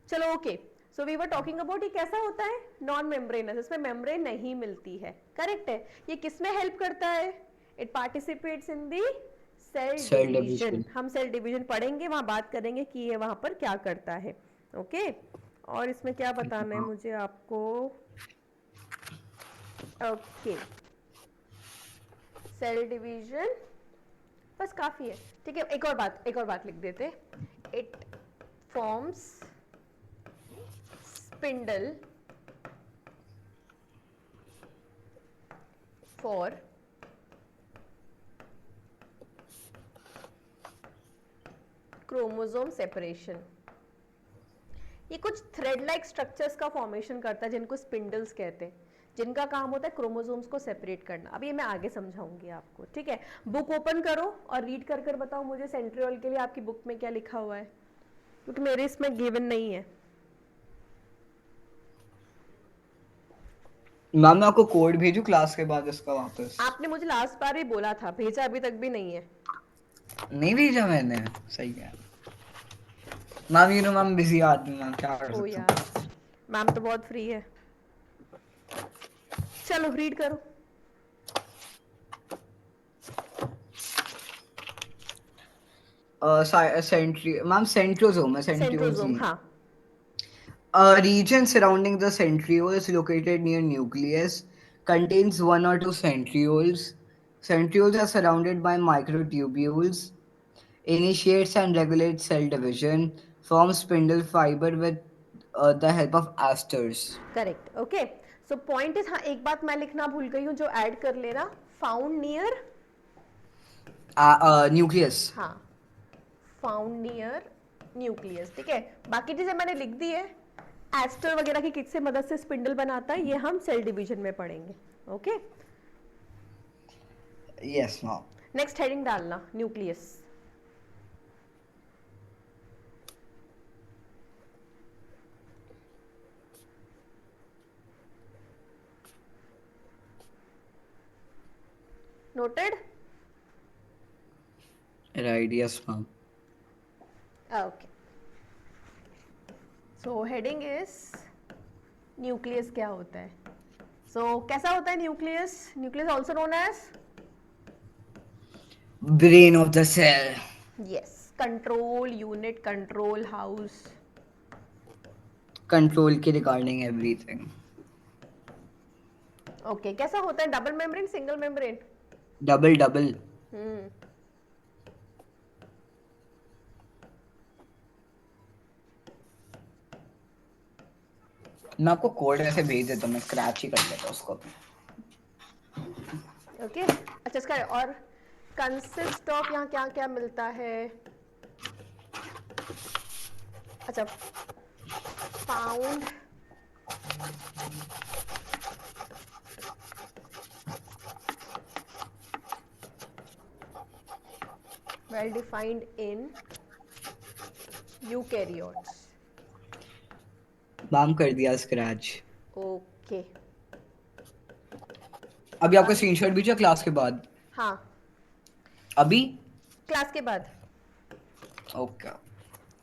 Speaker 2: चलो okay, so we were talking about ये कैसा होता है, नॉन मेम्ब्रेनस, इसमें मेम्ब्रेन नहीं मिलती है. करेक्ट है. ये किस में हेल्प करता है? It participates in the cell
Speaker 1: cell
Speaker 2: division.
Speaker 1: Division.
Speaker 2: हम सेल डिवीजन पढ़ेंगे, वहां बात करेंगे कि ये वहां पर क्या करता है. ओके, और इसमें क्या बताना है मुझे आपको? ओके, सेल डिवीजन बस काफी है। ठीक है, एक और बात लिख देते। It forms spindle for chromosome separation. ये कुछ थ्रेड लाइक स्ट्रक्चर्स का फॉर्मेशन करता है जिनको स्पिंडल्स कहते हैं, जिनका काम होता है क्रोमोसोम्स को सेपरेट करना। अब ये मैं आगे समझाऊंगी आपको, ठीक है। बुक ओपन करो और रीड कर कर बताओ मुझे सेंट्रियोल के लिए आपकी बुक में क्या लिखा हुआ है, क्योंकि मेरे इसमें गिवन नहीं है।
Speaker 1: मैम मैं आपको कोड भेजू क्लास के बाद इसका वापस?
Speaker 2: आपने मुझे लास्ट बार ही बोला था, भेजा अभी तक भी नहीं है।
Speaker 1: नहीं भेजा मैंने, सही है ma'am. You know ma'am busy आदमी, मैम क्या कर
Speaker 2: ओ
Speaker 1: सकता
Speaker 2: यार,
Speaker 1: हूँ।
Speaker 2: मैम तो बहुत फ्री है। चलो रीड करो।
Speaker 1: मैम सेंट्रोसोम है, सेंट्रियोल्स
Speaker 2: सेंट्रोसोम,
Speaker 1: नहीं।
Speaker 2: हाँ।
Speaker 1: A region surrounding the centrioles located near nucleus contains one or two centrioles. Centrioles are surrounded by microtubules, initiates and regulates cell division, forms spindle fiber with the help of asters.
Speaker 2: Correct, okay. So point is, हाँ एक बात मैं लिखना भूल गई हूँ जो add कर लेना, फाउंड नियर।
Speaker 1: Nucleus.
Speaker 2: हाँ, फाउंड नियर न्यूक्लियस, ठीक है। बाकी चीजें मैंने लिख दी है। एस्टर वगैरह की किस से मदद से स्पिंडल बनाता है ये हम सेल डिवीजन में पढ़ेंगे, okay.
Speaker 1: Yes, ma'am.
Speaker 2: Next heading डालना, nucleus. Noted?
Speaker 1: Right, yes, ma'am.
Speaker 2: Okay. So heading is nucleus क्या होता है। सो कैसा होता है nucleus? Nucleus also known as
Speaker 1: Brain of the cell.
Speaker 2: Yes, control unit, control house.
Speaker 1: Control के regarding everything.
Speaker 2: Okay, कैसा होता है? Double membrane, single membrane?
Speaker 1: Double, double.
Speaker 2: Hmm,
Speaker 1: मैं आपको कोड ऐसे भेज देता हूँ, मैं स्क्रैच ही कर लेता हूँ उसको।
Speaker 2: ओके। अच्छा, इसका और कंसिस्ट ऑफ यहाँ क्या क्या मिलता है? अच्छा, found well defined in eukaryotes.
Speaker 1: Ma'am कर दिया स्क्रैच।
Speaker 2: ओके,
Speaker 1: अभी आपका स्क्रीनशॉट भेजा क्लास के बाद?
Speaker 2: हाँ,
Speaker 1: अभी?
Speaker 2: क्लास के बाद।
Speaker 1: ओके।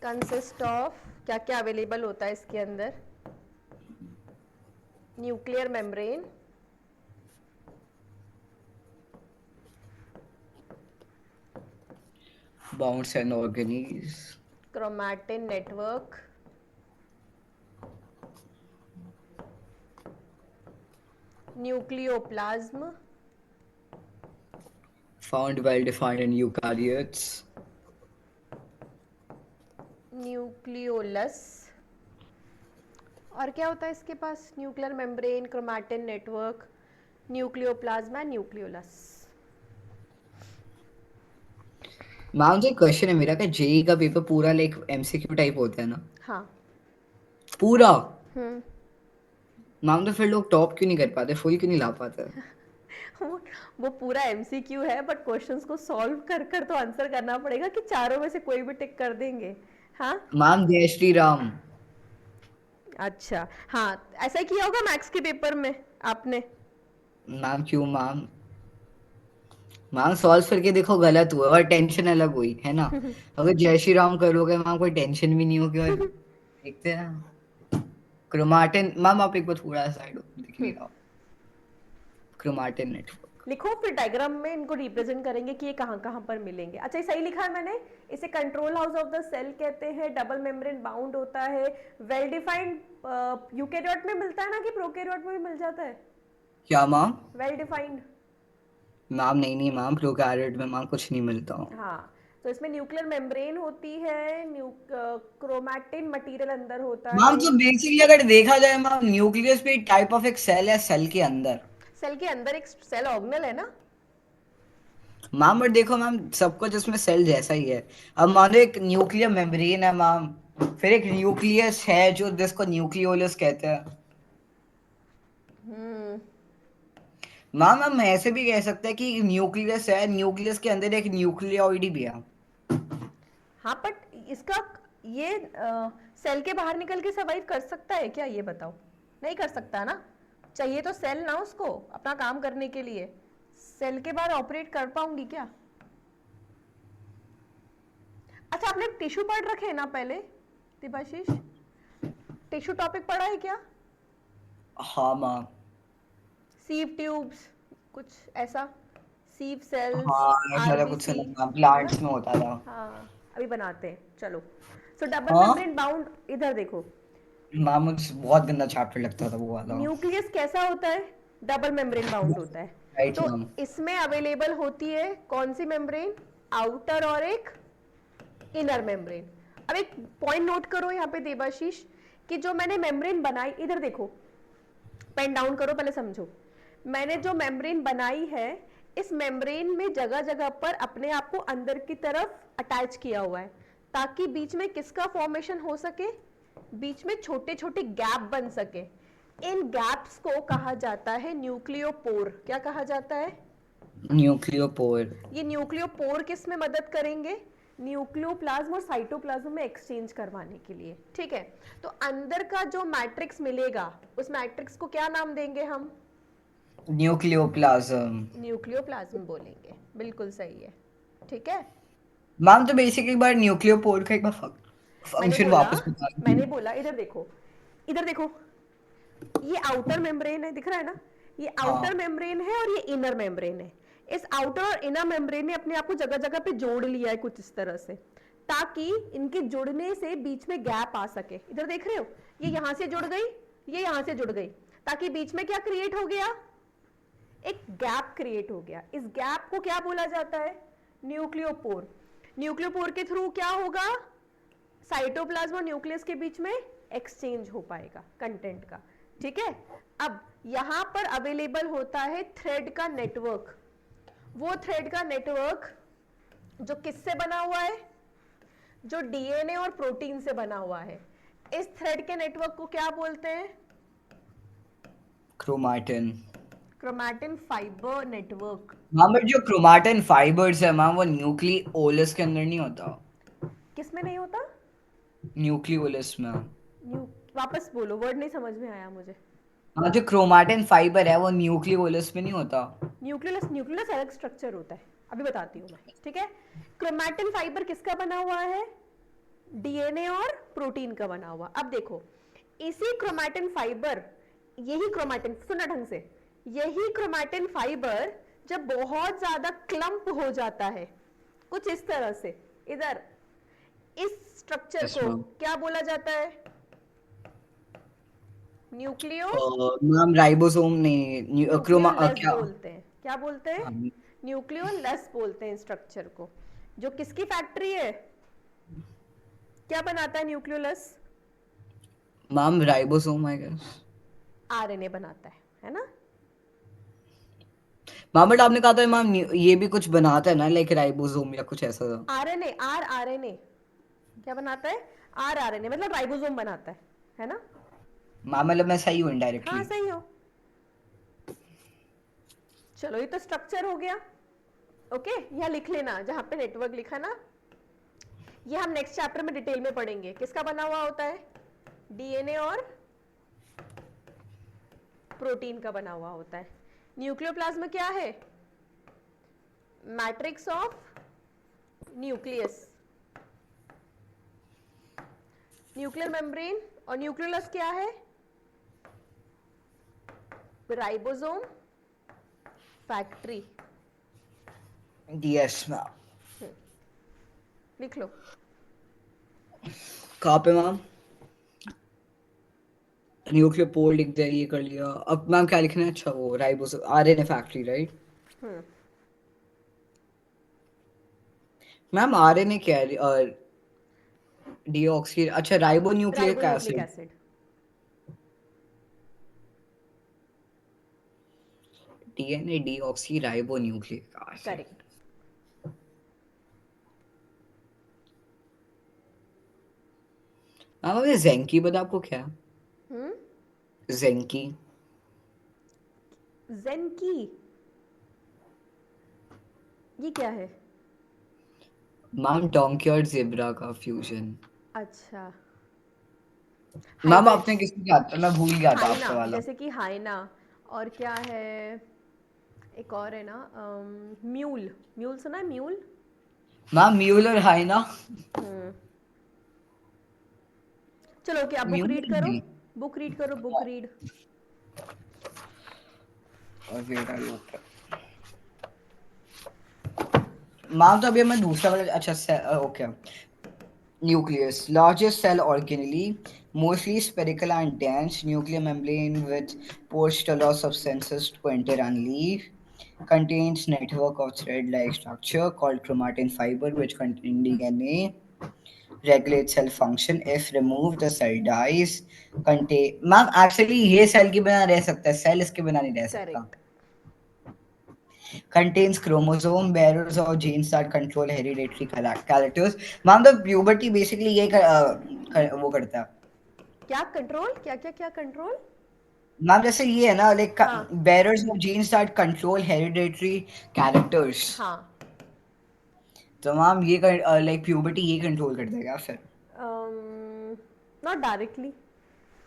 Speaker 2: कंसिस्ट ऑफ क्या क्या अवेलेबल होता है इसके अंदर? Nuclear membrane,
Speaker 1: bounds and organelles,
Speaker 2: chromatin network, nucleoplasm,
Speaker 1: found well defined in eukaryotes,
Speaker 2: nucleolus. और क्या होता है इसके पास? Nuclear membrane, chromatin network, nucleoplasma, nucleolus.
Speaker 1: Ma'am जो क्वेश्चन है मेरा, का जेई का पेपर पूरा लाइक एमसीक्यू टाइप होता है ना?
Speaker 2: हाँ।
Speaker 1: पूरा?
Speaker 2: हम्म।
Speaker 1: मैम तो फिर लोग टॉप क्यों नहीं कर पाते, फुल क्यों नहीं ला पाते?
Speaker 2: वो पूरा एमसीक्यू है, बट क्वेश्चंस को सॉल्व कर कर तो आंसर करना पड़ेगा कि चारों में से कोई भी टिक कर देंगे। हाँ,
Speaker 1: मैम जय श्री राम।
Speaker 2: अच्छा, हाँ ऐसा ही किया होगा मैथ्स के पेपर में आपने।
Speaker 1: मैम क्यों मैम? मैम सॉल्व करके देखो, गलत हुआ और टेंशन अलग हुई है ना। अगर जय श्री राम करोगे मैम कोई टेंशन भी नहीं होगी। और देखते हैं क्रोमाटिन। मैम आप एक बार थोड़ा साइड दिख नहीं रहा। Chromatin network.
Speaker 2: लिखो, फिर डायग्राम में इनको रिप्रेजेंट करेंगे कि ये कहाँ कहाँ पर मिलेंगे। अच्छा, ये सही लिखा है मैंने। इसे control house of the cell कहते हैं, डबल मेम्ब्रेन बाउंड होता है, वेल डिफाइंड यूकैरियोट में मिलता है ना, कि प्रोकैरियोट में भी मिल जाता है?
Speaker 1: क्या मैम?
Speaker 2: वेल डिफाइंड
Speaker 1: मैम नहीं नहीं मैम, प्रोकैरियोट में मैम कुछ नहीं मिलता।
Speaker 2: हाँ, तो इसमें न्यूक्लियर मेम्ब्रेन होती है, क्रोमैटिन मटेरियल अंदर होता
Speaker 1: मैम
Speaker 2: है।
Speaker 1: तो बेसिकली अगर देखा जाए मैम, न्यूक्लियस भी टाइप ऑफ एक सेल है सेल के अंदर।
Speaker 2: सेल के अंदर एक सेल ऑर्गेनल है ना।
Speaker 1: मैम बट देखो मैम, सब कुछ इसमें सेल जैसा ही है। अब मान लो एक न्यूक्लियर मेम्ब्रेन है मैम, फिर एक न्यूक्लियस है जो जिसको न्यूक्लियोलस कहते हैं।
Speaker 2: हम्म।
Speaker 1: मैम हम ऐसे भी कह सकते हैं कि न्यूक्लियस है, न्यूक्लियस के अंदर एक न्यूक्लियोइड भी है।
Speaker 2: हाँ, बट इसका ये सेल के बाहर निकल के सर्वाइव कर सकता है क्या, ये बताओ। नहीं कर सकता ना। चाहिए तो सेल ना उसको अपना काम करने के लिए। सेल के बाहर ऑपरेट कर पाऊंगी क्या। अच्छा, आपने टिश्यू पढ़ रखे हैं ना पहले, दिबाशीष। टिश्यू टॉपिक पढ़ा है क्या।
Speaker 1: हाँ मैम।
Speaker 2: सीव ट्यूब्स, कुछ ऐसा। सीव सेल्स,
Speaker 1: हाँ ऐसा वाला कुछ
Speaker 2: आरबीसी,
Speaker 1: सुना मैम,
Speaker 2: है ना।
Speaker 1: प्लांट्स में होता था।
Speaker 2: हाँ, अभी बनाते हैं, चलो। सो डबल
Speaker 1: हाँ
Speaker 2: मेम्ब्रेन बाउंड, इधर देखो।
Speaker 1: मैम, मुझे बहुत गंदा चैप्टर लगता था वो वाला।
Speaker 2: न्यूक्लियस कैसा होता है, डबल मेम्ब्रेन बाउंड होता है।
Speaker 1: राइट
Speaker 2: तो
Speaker 1: मैम।
Speaker 2: इसमें अवेलेबल होती है कौन सी मेम्ब्रेन, आउटर और एक इनर मेम्ब्रेन। अब एक पॉइंट नोट करो यहाँ पे देबाशीष, कि जो मैंने मेम्ब्रेन बनाई, इधर देखो, पेन डाउन करो, पहले समझो। मैंने जो मेम्ब्रेन बनाई है, इस मेम्ब्रेन में जगह जगह पर अपने आप को अंदर की तरफ अटैच किया हुआ है, ताकि बीच में किसका फॉर्मेशन हो सके, बीच में छोटे छोटे गैप बन सके। इन गैप्स को कहा जाता है न्यूक्लियोपोर। क्या कहा जाता है।
Speaker 1: न्यूक्लियोपोर।
Speaker 2: ये न्यूक्लियोपोर किस में मदद करेंगे, न्यूक्लियोप्लाज्म और साइटोप्लाज्म में एक्सचेंज करवाने के लिए। ठीक है, तो अंदर का जो मैट्रिक्स मिलेगा, उस मैट्रिक्स को क्या नाम देंगे हम,
Speaker 1: न्यूक्लियोप्लाज्म।
Speaker 2: न्यूक्लियोप्लाज्म बोलेंगे। बिल्कुल सही है। ठीक है।
Speaker 1: मैम तो बेसिकली एक बार न्यूक्लियोपोर का एक बार
Speaker 2: मैंने
Speaker 1: फंक्शन
Speaker 2: बोला
Speaker 1: वापस बता
Speaker 2: मैंने
Speaker 1: दीजिए।
Speaker 2: बोला इधर देखो, इधर देखो, ये आउटर मेम्ब्रेन है, दिख रहा है ना। ये आउटर
Speaker 1: हाँ
Speaker 2: मेम्ब्रेन है और ये इनर मेम्ब्रेन है। इस आउटर और इनर मेम्ब्रेन ने अपने आप को जगह जगह पे जोड़ लिया है कुछ इस तरह से, ताकि इनके जुड़ने से बीच में गैप आ सके। इधर देख रहे हो, ये यहां से जुड़ गई, ये यहां से जुड़ गई, ताकि बीच में क्या क्रिएट हो गया, एक गैप क्रिएट हो गया। इस गैप को क्या बोला जाता है, न्यूक्लियोपोर। न्यूक्लियोपोर के थ्रू क्या होगा, साइटोप्लाज्म और न्यूक्लियस के बीच में एक्सचेंज हो पाएगा कंटेंट का। ठीक है। अब यहां पर अवेलेबल होता है थ्रेड का नेटवर्क। वो थ्रेड का नेटवर्क जो किससे बना हुआ है, जो डीएनए और प्रोटीन से बना हुआ है। इस थ्रेड के नेटवर्क को क्या बोलते हैं,
Speaker 1: chromatin.
Speaker 2: Chromatin fibre network.
Speaker 1: Ma'am but जो क्रोमैटिन फाइबर्स है मैम, वो न्यूक्लियोलस के अंदर नहीं होता।
Speaker 2: किस में नहीं होता,
Speaker 1: न्यूक्लियोलस में।
Speaker 2: न्यू वापस बोलो, वर्ड नहीं समझ में आया मुझे।
Speaker 1: हाँ जो क्रोमैटिन फाइबर है वो न्यूक्लियोलस में नहीं होता।
Speaker 2: न्यूक्लियस, न्यूक्लियस अलग स्ट्रक्चर होता है, अभी बताती हूँ मैं। ठीक है। क्रोमैटिन फाइबर किसका बना हुआ है, डीएनए और प्रोटीन का बना हुआ। अब देखो, इसी क्रोमैटिन फाइबर, यही क्रोमैटिन, सुना ढंग से, यही क्रोमैटिन फाइबर जब बहुत ज्यादा क्लम्प हो जाता है, कुछ इस तरह से, इधर, इस स्ट्रक्चर
Speaker 1: यस
Speaker 2: को
Speaker 1: मैम।
Speaker 2: क्या बोला जाता है, न्यूक्लियो
Speaker 1: मैम राइबोसोम नहीं,
Speaker 2: न्यूक्लियोलस
Speaker 1: क्या।
Speaker 2: बोलते हैं। क्या बोलते हैं,
Speaker 1: हाँ,
Speaker 2: न्यूक्लियोलस बोलते हैं स्ट्रक्चर को। जो किसकी फैक्ट्री है, क्या बनाता है nucleolus,
Speaker 1: ma'am ribosome I guess.
Speaker 2: RNA बनाता है ना।
Speaker 1: मैम बट आपने कहा था मैम ये भी कुछ बनाता है ना, लाइक राइबोसोम या कुछ ऐसा था।
Speaker 2: आरएनए, आरएनए क्या बनाता है, आरएनए मतलब राइबोसोम बनाता है ना।
Speaker 1: मैम मतलब मैं सही हूँ
Speaker 2: हाँ,
Speaker 1: इनडायरेक्टली।
Speaker 2: सही हो। चलो, ये तो स्ट्रक्चर हो गया। ओके, यहाँ लिख लेना जहां पे नेटवर्क लिखा ना, ये हम नेक्स्ट चैप्टर में डिटेल में पढ़ेंगे, किसका बना हुआ होता है, डीएनए और प्रोटीन का बना हुआ होता है। न्यूक्लियोप्लाज्म क्या है, matrix of nucleus. Nuclear membrane और न्यूक्लियोलस क्या है, राइबोसोम फैक्ट्री।
Speaker 1: Yes ma'am.
Speaker 2: लिख लो।
Speaker 1: कहाँ पे मैम। न्यूक्लियर पोल लिख दिया, ये कर लिया। अब मैम क्या लिखना है, अच्छा वो राइबोसोम आरएनए फैक्ट्री राइट।
Speaker 2: हम्म
Speaker 1: मैम आरएनए क्या है? डीऑक्सी, अच्छा, ribonucleic
Speaker 2: ribonucleic
Speaker 1: acid.
Speaker 2: Acid.
Speaker 1: DNA deoxy ribonucleic acid.
Speaker 2: Correct.
Speaker 1: Ma'am आपने जेंकी पता आपको क्या?
Speaker 2: हम्म।
Speaker 1: जेंकी।
Speaker 2: जेनकी, ये क्या है?
Speaker 1: मैम डोंकी और जेब्रा का फ्यूजन।
Speaker 2: अच्छा,
Speaker 1: मैम
Speaker 2: हाइब्रिड्स।
Speaker 1: आपने किसको क्या था, मैं भूल गया था
Speaker 2: हाइना,
Speaker 1: आपका वाला।
Speaker 2: जैसे कि हाइना। और क्या है, एक और है ना, म्यूल। म्यूल सुना है, म्यूल?
Speaker 1: मैम म्यूल और हाइना।
Speaker 2: हम्म। चलो ओके, आप बुक
Speaker 1: म्यूल
Speaker 2: रीड करो।
Speaker 1: नहीं।
Speaker 2: बुक रीड करो, बुक रीड।
Speaker 1: और वेट आई ओपन। मैम तो अभी मैं दूसरा वाला, अच्छा okay. Nucleus, largest cell organelle, mostly spherical and dense, nuclear membrane with ports to allow substances to enter and leave. Contains network of thread-like structure called chromatin fiber, which contain DNA. Regulates cell function. If removed, the cell dies. Contain, ma'am actually ये cell के बिना रह सकता है, cell इसके बिना नहीं रह सकता.
Speaker 2: Correct.
Speaker 1: Contains chromosome bearers or genes that control hereditary characters. Ma'am तो puberty basically ये वो करता है.
Speaker 2: क्या कंट्रोल, क्या क्या क्या कंट्रोल?
Speaker 1: मैम जैसे ये है ना, लाइक
Speaker 2: हाँ।
Speaker 1: bearers of genes that control hereditary characters.
Speaker 2: हाँ।
Speaker 1: तो मैम ये लाइक puberty ये कंट्रोल करता है क्या फिर?
Speaker 2: Not directly.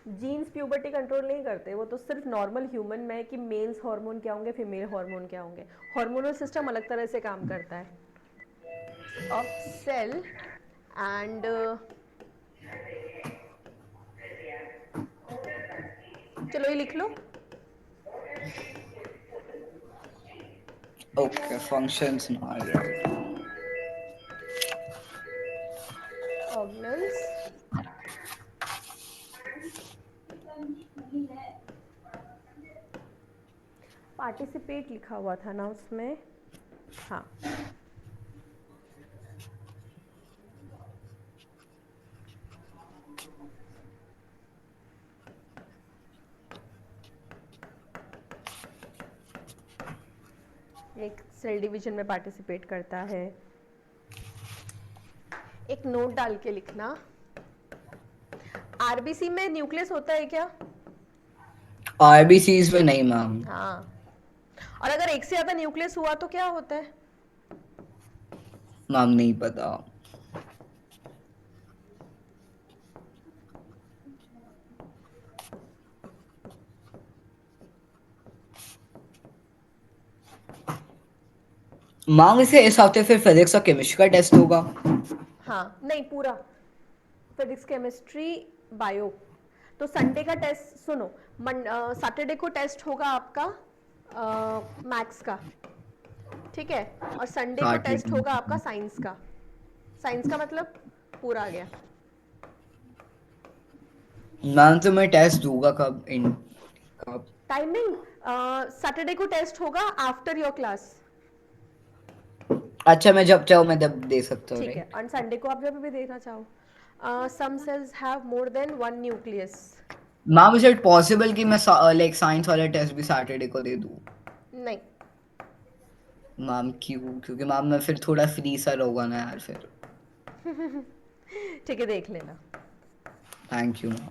Speaker 2: Genes puberty control नहीं करते, वो तो सिर्फ नॉर्मल ह्यूमन में है कि मेल्स हार्मोन क्या होंगे, फीमेल हार्मोन क्या होंगे। हार्मोनल सिस्टम अलग तरह से काम करता है ऑफ सेल। एंड चलो ये लिख लो।
Speaker 1: Okay, functions not right.
Speaker 2: Organelles. Participate लिखा हुआ था ना उसमें? हाँ। एक सेल डिवीजन में पार्टिसिपेट करता है। एक नोट डाल के लिखना, आरबीसी में न्यूक्लियस होता है क्या?
Speaker 1: RBCs में नहीं मैम.
Speaker 2: हाँ। और अगर एक से ज्यादा न्यूक्लियस हुआ तो क्या होता है?
Speaker 1: मैम नहीं पता. मैम इसे इस हफ्ते फिर फिजिक्स और केमिस्ट्री का टेस्ट होगा.
Speaker 2: हाँ, नहीं पूरा फिजिक्स, केमिस्ट्री, बायो। तो संडे का टेस्ट सुनो, सैटरडे को टेस्ट होगा आपका मैथ्स का, ठीक है? और संडे को टेस्ट
Speaker 1: Saturday.
Speaker 2: होगा आपका साइंस का। साइंस का मतलब पूरा आ गया।
Speaker 1: मैम तो मैं टेस्ट दूंगा कब इन कब?
Speaker 2: टाइमिंग, सैटरडे को टेस्ट होगा आफ्टर योर क्लास।
Speaker 1: अच्छा, मैं जब चाहूँ मैं तब दे सकता हूँ,
Speaker 2: ठीक है,
Speaker 1: राइट?
Speaker 2: और संडे को आप जब भी देखना चाहो। Some cells have more than one nucleus.
Speaker 1: Ma'am is it possible कि मैं लाइक साइंस वाला टेस्ट भी सैटरडे को दे दूँ?
Speaker 2: नहीं।
Speaker 1: मैम क्यों? क्योंकि मैम मैं फिर थोड़ा फ्री सा रहूँगा ना यार फिर.
Speaker 2: ठीक है, देख लेना।
Speaker 1: Thank you ma'am.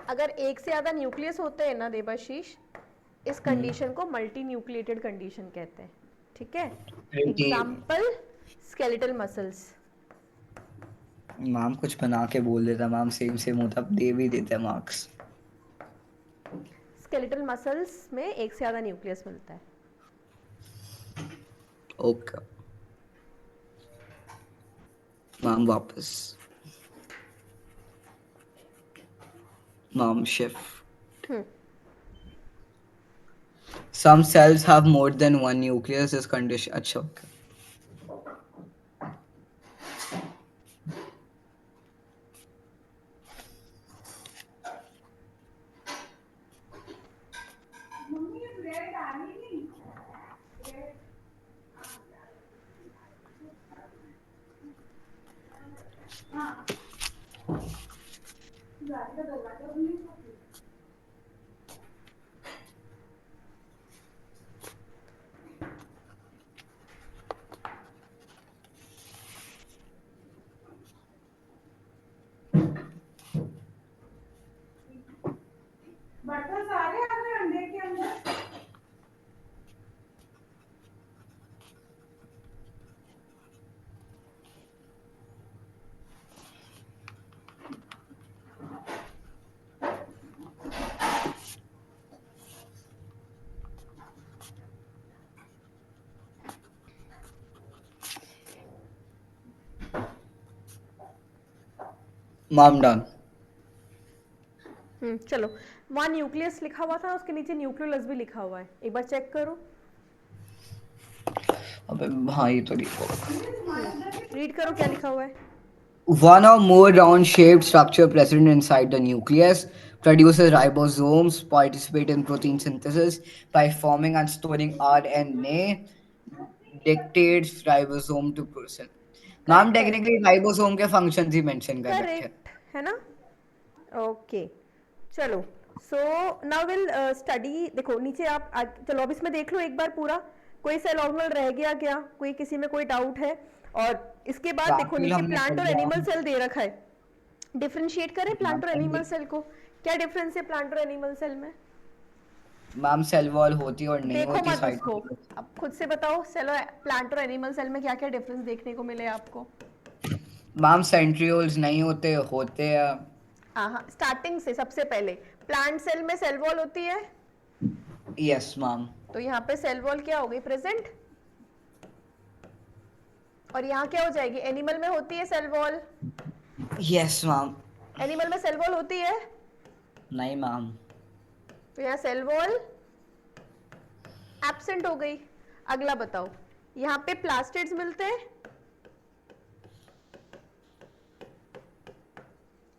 Speaker 2: अगर एक से ज़्यादा न्यूक्लियस होते हैं ना देवाशीष, इस कंडीशन को मल्टी न्यूक्लिएटेड कंडीशन कहते हैं, ठीक है? Example, skeletal muscles.
Speaker 1: मैम कुछ बना के बोल देता मैम, सेम सेम होता, दे भी देते मार्क्स.
Speaker 2: स्केलेटल मसल्स में एक से ज़्यादा न्यूक्लियस मिलता है।
Speaker 1: ओके मैम, वापस ma'am shift.
Speaker 2: Hmm.
Speaker 1: Some cells have more than one nucleus. This condition. अच्छा okay. Ma'am done.
Speaker 2: चलो, वहाँ न्यूक्लियस लिखा हुआ था, उसके नीचे न्यूक्लियोलस भी लिखा हुआ है, एक बार चेक करो।
Speaker 1: अबे हाँ ये तो नहीं होगा।
Speaker 2: रीड करो क्या लिखा हुआ है।
Speaker 1: One or more round-shaped structure present inside the nucleus produces ribosomes, participate in protein synthesis by forming and storing RNA, dictates ribosome to person. Ma'am
Speaker 2: correct है,
Speaker 1: टेक्निकली राइबोसोम के फंक्शंस ही मेंशन कर रखे हैं।
Speaker 2: करेक्ट है ना। Okay, चलो, so now will study. देखो नीचे आप चलो अब इसमें देख लो एक बार पूरा, कोई सेल ऑर्गेनल रह गया क्या, कोई किसी में कोई डाउट है। और इसके बाद देखो
Speaker 1: वैक्यूल
Speaker 2: नीचे
Speaker 1: हमने कर
Speaker 2: प्लांट और
Speaker 1: लिया।
Speaker 2: एनिमल सेल दे रखा है, डिफ्रेंशिएट करें
Speaker 1: मैम
Speaker 2: प्लांट और एनिमल सेल को। क्या डिफरेंस है प्लांट और एनिमल सेल में?
Speaker 1: मैम सेल वॉल होती और नहीं
Speaker 2: देखो
Speaker 1: होती
Speaker 2: मत उसको,
Speaker 1: साइटोप्लाज्म।
Speaker 2: अब खुद से बताओ सेल प्लांट और एनिमल सेल में क्या क्या डिफरेंस देखने को मिले आपको।
Speaker 1: मैम सेंट्रियोल्स नहीं होते, होते हैं।
Speaker 2: हाँ, स्टार्टिंग से सबसे पहले प्लांट सेल में सेल वॉल होती है,
Speaker 1: यस मैम।
Speaker 2: तो यहाँ पे सेल वॉल क्या हो गई, प्रेजेंट। और यहाँ क्या हो जाएगी, एनिमल में होती है cell wall,
Speaker 1: yes ma'am.
Speaker 2: Animal में सेल वॉल होती है,
Speaker 1: नहीं मैम।
Speaker 2: तो यहाँ सेल वॉल एब्सेंट हो गई। अगला बताओ, यहाँ पे प्लास्टिड्स मिलते हैं,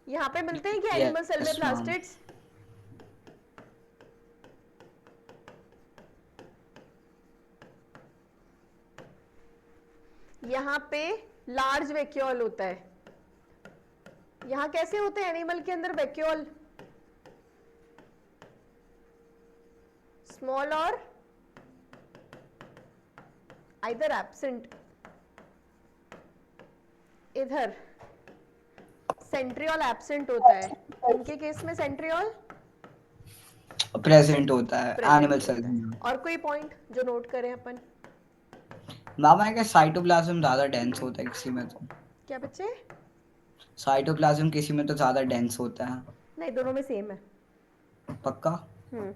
Speaker 2: यहाँ पे मिलते हैं क्या एनिमल सेल में
Speaker 1: यस मैम।
Speaker 2: प्लास्टिड्स? यहाँ पे लार्ज वैक्यूल होता है, यहाँ कैसे होते हैं एनिमल के अंदर वैक्यूल, स्मॉल और आइदर एब्सेंट। इधर सेंट्रियोल एब्सेंट होता है, इनके केस में सेंट्रियोल
Speaker 1: प्रेजेंट होता है एनिमल
Speaker 2: प्रेजेंट
Speaker 1: सेल्स
Speaker 2: होता है।
Speaker 1: में।
Speaker 2: और कोई पॉइंट जो नोट करें अपन?
Speaker 1: मैम है कि साइटोप्लाज्म ज्यादा डेंस होता है किसी में तो।
Speaker 2: क्या बच्चे?
Speaker 1: साइटोप्लाज्म किसी में तो ज्यादा डेंस होता है।
Speaker 2: नहीं, दोनों में सेम है।
Speaker 1: पक्का।
Speaker 2: हम्म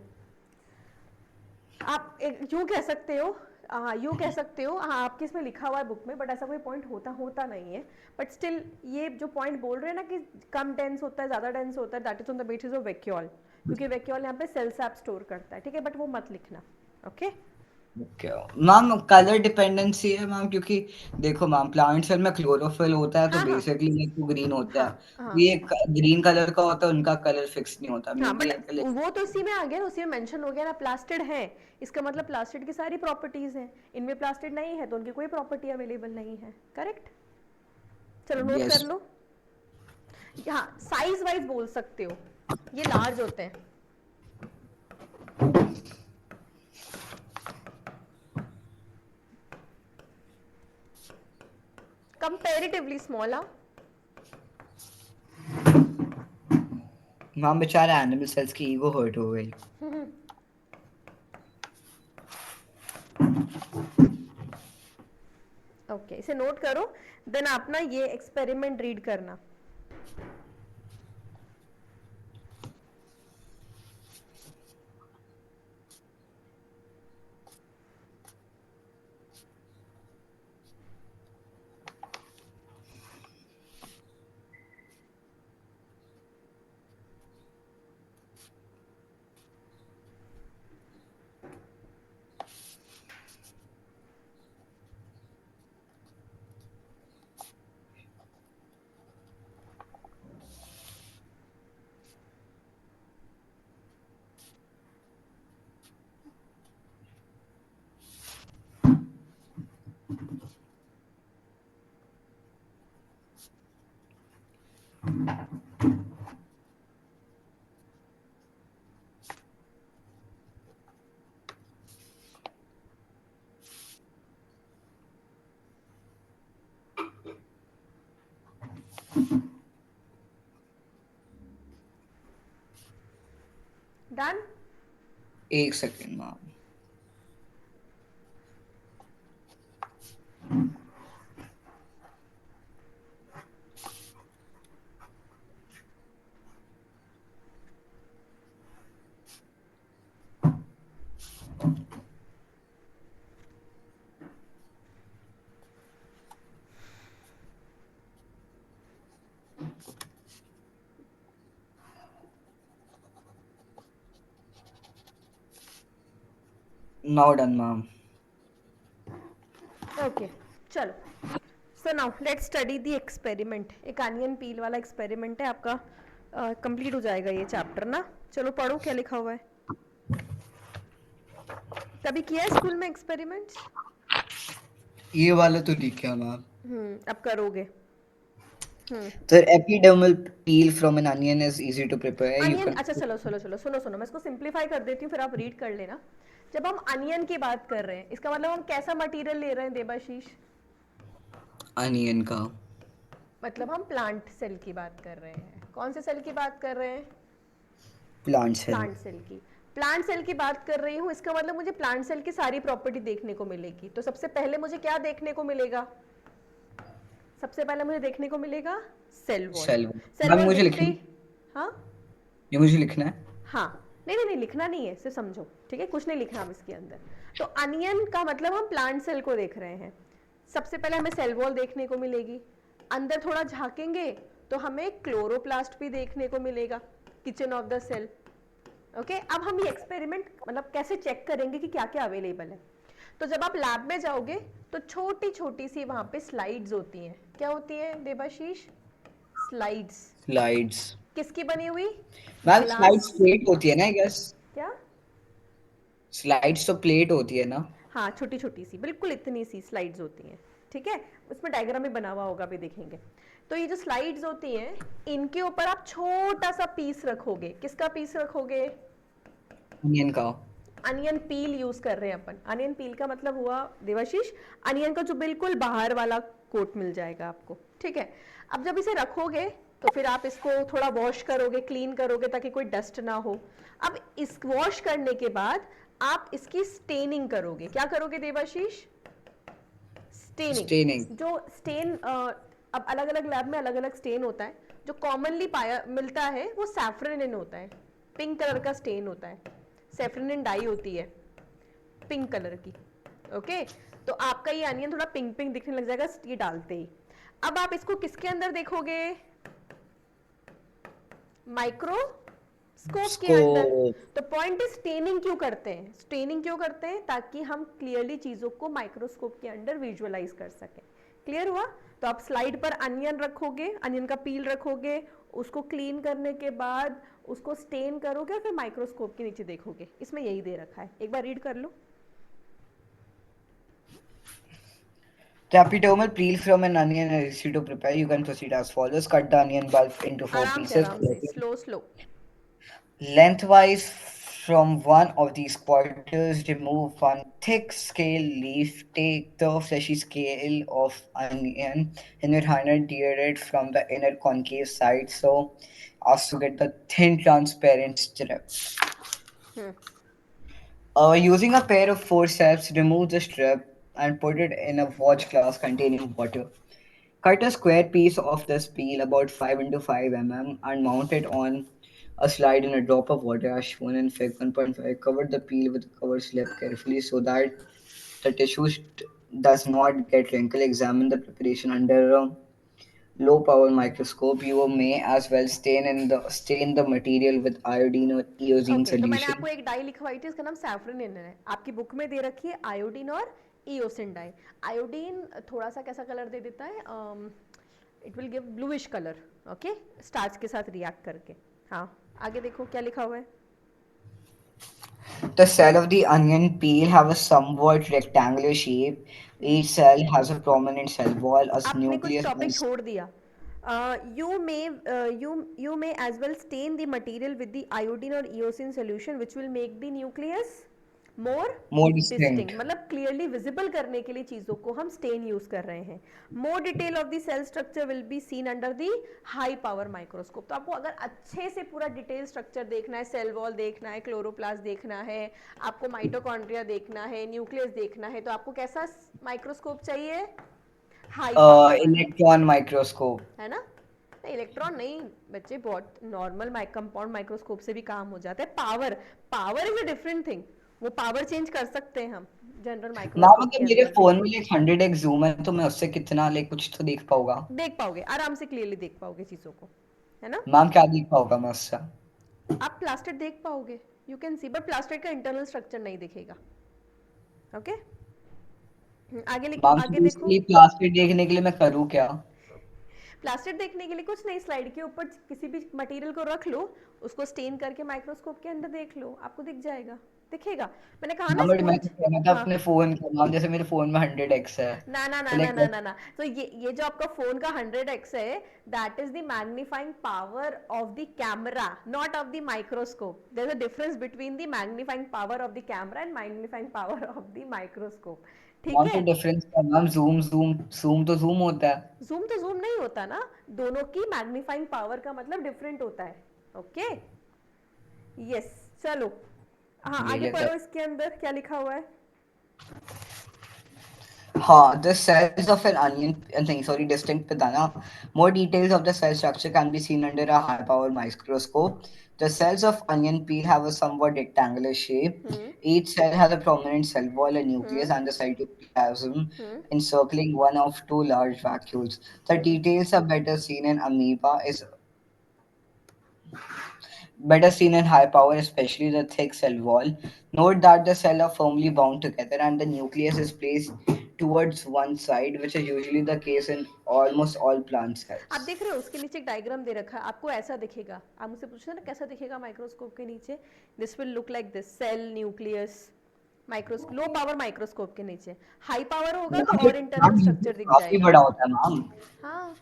Speaker 2: आप यूं कह सकते हो, हाँ यूं कह सकते हो, हाँ आपके इसमें लिखा हुआ है बुक में, बट ऐसा कोई पॉइंट होता होता नहीं है। बट स्टिल ये जो पॉइंट बोल रहे हैं ना कि कम डेंस होता है ज़्यादा डेंस होता है, that is on the basis of vacuole, क्योंकि वैक्यूल यहाँ पे सेल सैप स्टोर करता है, ठीक है, बट वो मत लिखना। Okay,
Speaker 1: okay ma'am colour dependency है मैम, क्योंकि देखो मैम प्लांट सेल में क्लोरोफिल होता है तो
Speaker 2: हाँ हाँ
Speaker 1: बेसिकली ये तो ग्रीन होता
Speaker 2: हाँ
Speaker 1: है।
Speaker 2: हाँ
Speaker 1: ये ग्रीन कलर का होता है, उनका कलर फिक्स नहीं होता मे
Speaker 2: हाँ,
Speaker 1: बी
Speaker 2: बट
Speaker 1: है कि
Speaker 2: वो तो उसी में आ गया ना, उसी में मेंशन हो गया ना, प्लास्टिड है, इसका मतलब प्लास्टिड की सारी प्रॉपर्टीज हैं, इनमें प्लास्टिड नहीं है तो उनकी कोई प्रॉपर्टी अवेलेबल नहीं है। करेक्ट, चलो नोट कर
Speaker 1: यस।
Speaker 2: लो। हाँ, साइज वाइज बोल सकते हो, ये लार्ज होते हैं, कंपेरेटिवली स्मॉल। हाँ,
Speaker 1: मैम बेचारा एनिमल सेल्स की ईगो हर्ट हो गई।
Speaker 2: ओके, इसे नोट करो, देन आप ना ये एक्सपेरिमेंट रीड करना। डन।
Speaker 1: एक second ma'am. Now done, ma'am.
Speaker 2: Okay, चलो। So now let's study the experiment. एक अनियन पील वाला एक्सपेरिमेंट है आपका, कंप्लीट हो जाएगा ये चैप्टर ना। चलो पढ़ो क्या लिखा हुआ है। कभी किया है स्कूल में एक्सपेरिमेंट्स?
Speaker 1: ये वाला तो नहीं किया, मैम.
Speaker 2: अब करोगे।
Speaker 1: The epidermal peel from an onion is easy to prepare. You
Speaker 2: onion,
Speaker 1: can.
Speaker 2: अच्छा चलो चलो चलो, सुनो सुनो, मैं इसको सिंप्लीफाई कर देती हूँ, फिर आप रीड कर लेना। जब हम अनियन की बात कर रहे हैं, इसका मतलब हम कैसा मटेरियल ले रहे हैं देबाशीष?
Speaker 1: Onion का.
Speaker 2: मतलब हम प्लांट सेल की बात कर रहे हैं। कौन से सेल की बात कर रहे हैं?
Speaker 1: Plant cell.
Speaker 2: प्लांट सेल की। प्लांट सेल की बात कर रही हूँ, इसका मतलब मुझे प्लांट सेल की सारी प्रॉपर्टी देखने को मिलेगी। तो सबसे पहले मुझे क्या देखने को मिलेगा? सबसे पहले मुझे देखने को मिलेगा cell wall.
Speaker 1: Cell.
Speaker 2: Cell
Speaker 1: ma'am
Speaker 2: wall
Speaker 1: मुझे
Speaker 2: दिखते
Speaker 1: लिखना.
Speaker 2: ही, हाँ,
Speaker 1: ये मुझे लिखना है.
Speaker 2: हाँ, नहीं नहीं नहीं, लिखना नहीं है, सिर्फ समझो, ठीक है, कुछ नहीं लिखना अब इसके अंदर। तो अनियन का मतलब हम प्लांट सेल को देख रहे हैं। सबसे पहले हमें सेल वॉल देखने को मिलेगी। अंदर थोड़ा झांकेंगे तो हमें क्लोरोप्लास्ट भी देखने को मिलेगा, kitchen of the cell. Okay, अब हम ये एक्सपेरिमेंट मतलब कैसे चेक करेंगे कि क्या क्या अवेलेबल है। तो जब आप लैब में जाओगे तो छोटी छोटी सी वहां पे स्लाइड्स होती हैं। क्या होती है देबाशीष? स्लाइड्स।
Speaker 1: Slides.
Speaker 2: किसकी बनी हुई?
Speaker 1: Ma'am
Speaker 2: glass.
Speaker 1: स्लाइड्स प्लेट होती है ना, आई गेस.
Speaker 2: क्या?
Speaker 1: स्लाइड्स तो प्लेट होती है ना.
Speaker 2: हाँ, छोटी छोटी सी, बिल्कुल इतनी सी स्लाइड्स होती हैं, ठीक है। उसमें डायग्राम में बना हुआ होगा, भी देखेंगे। तो ये जो स्लाइड्स होती हैं, इनके ऊपर आप छोटा सा पीस रखोगे। किसका पीस रखोगे?
Speaker 1: Onion का.
Speaker 2: अनियन पील यूज कर रहे हैं अपन। अनियन पील का मतलब हुआ देवाशीष, अनियन का जो बिल्कुल बाहर वाला कोट मिल जाएगा आपको, ठीक है। अब जब इसे रखोगे तो फिर आप इसको थोड़ा वॉश करोगे, क्लीन करोगे ताकि कोई डस्ट ना हो। अब इस वॉश करने के बाद आप इसकी स्टेनिंग करोगे। क्या करोगे देवाशीष?
Speaker 1: Staining.
Speaker 2: स्टेनिंग। जो स्टेन, अब अलग अलग लैब में अलग अलग स्टेन होता है। जो कॉमनली पाया मिलता है वो सैफ्रनिन होता है, पिंक कलर का स्टेन होता है। सैफ्रनिन डाई होती है पिंक कलर की। ओके, तो आपका ये अनियन थोड़ा पिंक पिंक दिखने लग जाएगा ये डालते ही। अब आप इसको किसके अंदर देखोगे? माइक्रोस्कोप के अंदर।
Speaker 1: Scope.
Speaker 2: तो पॉइंट इज, स्टेनिंग क्यों करते हैं? स्टेनिंग क्यों करते हैं? ताकि हम क्लियरली चीजों को माइक्रोस्कोप के अंदर विजुअलाइज कर सकें। क्लियर हुआ? तो आप स्लाइड पर अनियन रखोगे, अनियन का पील रखोगे, उसको क्लीन करने के बाद उसको स्टेन करोगे और फिर माइक्रोस्कोप के नीचे देखोगे। इसमें यही दे रखा है, एक बार रीड कर लो।
Speaker 1: The epidermal peel from an onion is easy to prepare. You can proceed as follows. Cut the onion bulb into four pieces.
Speaker 2: आराम से, slow slow.
Speaker 1: Lengthwise from one of these quarters, remove one thick scale leaf. Take the fleshy scale of onion in your hand and tear it from the inner concave side so as to get the thin transparent strip. Using a pair of forceps, remove the strip and put it in a watch glass containing water. Cut a square piece of this peel about 5 into 5 mm and mount it on a slide in a drop of water as shown in Fig 1.5. Cover the peel with a cover slip carefully so that the tissue does not get wrinkled. Examine the preparation under a low power microscope. You may as well stain the material with iodine or eosine
Speaker 2: okay, तो मैंने आपको
Speaker 1: solution.
Speaker 2: एक die लिखवाई थी, इसका नाम सैफ्रनिन है। आपकी बुक में दे रखी है आयोडीन और ईओसिन डाई। आयोडीन थोड़ा सा कैसा कलर दे देता है? It will give bluish colour, okay, starch के साथ रिएक्ट करके। हाँ, आगे देखो क्या लिखा हुआ है।
Speaker 1: The cell of the onion peel have a somewhat rectangular shape. Each cell has a prominent cell wall, a
Speaker 2: आपने कुछ
Speaker 1: nucleus, and
Speaker 2: टॉपिक छोड़ दिया। You may as well stain the material with the iodine और eosin solution which will make the nucleus more
Speaker 1: more
Speaker 2: distinct.
Speaker 1: distinct.
Speaker 2: मतलब clearly visible करने के लिए चीजों को हम स्टेन यूज कर रहे हैं। More detail of the cell structure will be seen under the high power microscope. तो आपको अगर अच्छे से पूरा डिटेल स्ट्रक्चर देखना है, सेल वॉल देखना है, क्लोरोप्लास्ट देखना है, आपको माइटोकॉन्ड्रिया देखना है, न्यूक्लियस देखना है, तो आपको कैसा माइक्रोस्कोप चाहिए? हाई पावर वाला,
Speaker 1: Electron microscope.
Speaker 2: है ना? इलेक्ट्रॉन नहीं बच्चे, बहुत नॉर्मल कंपाउंड माइक्रोस्कोप से भी काम हो जाता है। Power, power is a different thing, वो पावर चेंज कर सकते हैं हम जनरल
Speaker 1: मैम
Speaker 2: माइक्रोस्कोप
Speaker 1: अगर
Speaker 2: के
Speaker 1: मेरे
Speaker 2: अंदर भी।
Speaker 1: फोन में लाइक 100x जूम है तो मैं उससे कितना लाइक कुछ तो देख पाऊंगा.
Speaker 2: देख पाओगे, आराम से क्लियरली देख पाओगे चीजों को, है ना?
Speaker 1: मैम क्या देख पाऊंगा मैं उससे?
Speaker 2: आप प्लास्टिड देख पाओगे, you can see, but plastid का इंटरनल स्ट्रक्चर नहीं दिखेगा। ओके, आगे लिखो,
Speaker 1: मैम
Speaker 2: आगे
Speaker 1: तो
Speaker 2: देखो।
Speaker 1: इसलिए प्लास्टिक देखने के लिए मैं करूँ क्या?
Speaker 2: प्लास्टिक देखने के लिए कुछ नहीं, स्लाइड के ऊपर किसी भी मटेरियल को रख लो, उसको स्टेन करके माइक्रोस्कोप के अंदर देख लो, आपको दिख जाएगा, दिखेगा। मैंने कहा ना
Speaker 1: हाँ बट मैं
Speaker 2: स्कूल।
Speaker 1: तो कहना था
Speaker 2: हाँ,
Speaker 1: अपने फोन का मैम, जैसे मेरे फोन में 100x है,
Speaker 2: ना ना ना
Speaker 1: तो
Speaker 2: ना
Speaker 1: लाइक
Speaker 2: ना ना ना, तो ये जो आपका फोन का 100x है, that is the magnifying power of the camera, not of the microscope. There is a difference between the magnifying power of the camera and magnifying power of the microscope, ठीक
Speaker 1: ma'am
Speaker 2: है।
Speaker 1: तो difference क्या ma'am? Zoom zoom zoom तो zoom होता है।
Speaker 2: Zoom तो zoom नहीं होता ना, दोनों की मैग्नीफाइंग पावर का मतलब डिफरेंट होता है। ओके, यस, चलो, हाँ
Speaker 1: ले
Speaker 2: आगे
Speaker 1: लेता
Speaker 2: पढ़ो, इसके अंदर क्या लिखा हुआ है।
Speaker 1: हाँ, the cells of an onion thing, sorry, distinct banana. More details of the cell structure can be seen under a high-power microscope. The cells of onion peel have a somewhat rectangular shape.
Speaker 2: Hmm
Speaker 1: Each cell has a prominent cell wall, a
Speaker 2: hmm
Speaker 1: nucleus, and a cytoplasm
Speaker 2: hmm
Speaker 1: encircling one of two large vacuoles. The
Speaker 2: hmm
Speaker 1: details are better seen in high power, especially the thick cell wall. Note that the cells are firmly bound together and the nucleus is placed towards one side, which is usually the case in almost all plant
Speaker 2: आप
Speaker 1: cells.
Speaker 2: देख रहे हो उसके नीचे एक diagram दे रखा है, आपको ऐसा दिखेगा। आप मुझसे पूछ रहे ना कैसा दिखेगा माइक्रोस्कोप के नीचे, this will look like this, cell nucleus, microscope, low power microscope के नीचे। हाई पावर होगा तो और इंटरनल
Speaker 1: मैम
Speaker 2: स्ट्रक्चर दिख
Speaker 1: काफी
Speaker 2: जाएगा।
Speaker 1: बड़ा होता है मैम।
Speaker 2: हाँ,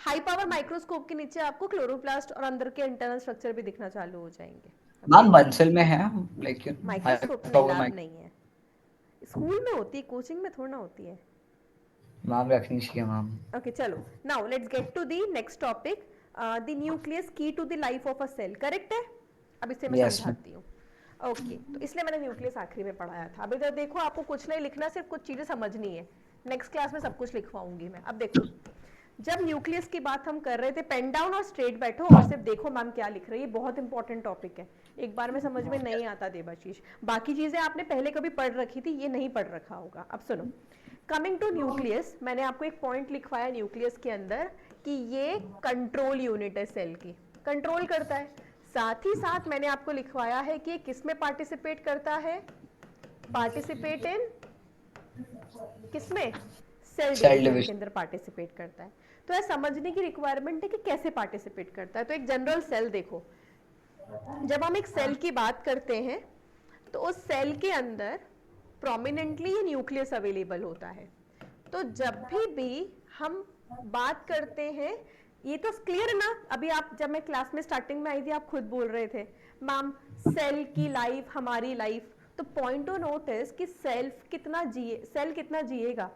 Speaker 2: हाई पावर माइक्रोस्कोप के नीचे आपको क्लोरोप्लास्ट और अंदर के इंटरनल स्ट्रक्चर भी दिखना चालू हो जाएंगे। ओके,
Speaker 1: मैम बंसल में है, लाइक
Speaker 2: माइक्रोस्कोप नहीं,
Speaker 1: पावर
Speaker 2: लैब
Speaker 1: माइक।
Speaker 2: नहीं है, स्कूल में होती है, कोचिंग में थोड़ा ना होती है।
Speaker 1: मैम रखनी चाहिए मैम।
Speaker 2: Okay, चलो, now let's get to the next topic, the nucleus key to the life of a cell, correct है। अब इसे मैं
Speaker 1: यस।
Speaker 2: समझाती हूँ। ओके, तो इसलिए मैंने न्यूक्लियस आखिरी में पढ़ाया था। अब इधर देखो, आपको कुछ नहीं लिखना, सिर्फ कुछ चीजें समझनी है। नेक्स्ट क्लास में सब कुछ लिखवाऊंगी मैं। अब देखो, जब न्यूक्लियस की बात हम कर रहे थे, पेन डाउन और स्ट्रेट बैठो और सिर्फ देखो मैम क्या लिख रही है, बहुत इंपॉर्टेंट टॉपिक है। एक बार में समझ में नहीं आता देवाशीष, बाकी चीजें आपने पहले कभी पढ़ रखी थी, ये नहीं पढ़ रखा होगा। अब सुनो, कमिंग टू न्यूक्लियस, मैंने आपको एक पॉइंट लिखवाया न्यूक्लियस के अंदर कि ये कंट्रोल यूनिट है, सेल की कंट्रोल करता है। साथ ही साथ मैंने आपको लिखवाया है कि ये किस में पार्टिसिपेट करता है, पार्टिसिपेट इन किसमें, सेल
Speaker 1: सेल
Speaker 2: डिवीजन के
Speaker 1: डिविजन।
Speaker 2: अंदर पार्टिसिपेट करता है। तो यह समझने की रिक्वायरमेंट है कि कैसे पार्टिसिपेट करता है। तो एक जनरल सेल देखो, जब हम एक सेल की बात करते हैं तो उस सेल के अंदर प्रोमिनेंटली ये न्यूक्लियस अवेलेबल होता है। तो जब भी हम बात करते हैं, ये तो क्लियर है ना। अभी आप, जब मैं क्लास में स्टार्टिंग में आई थी, आप खुद बोल रहे थे मैम सेल की लाइफ हमारी लाइफ। तो पॉइंट टू नोटिस कि सेल कितना जिएगा,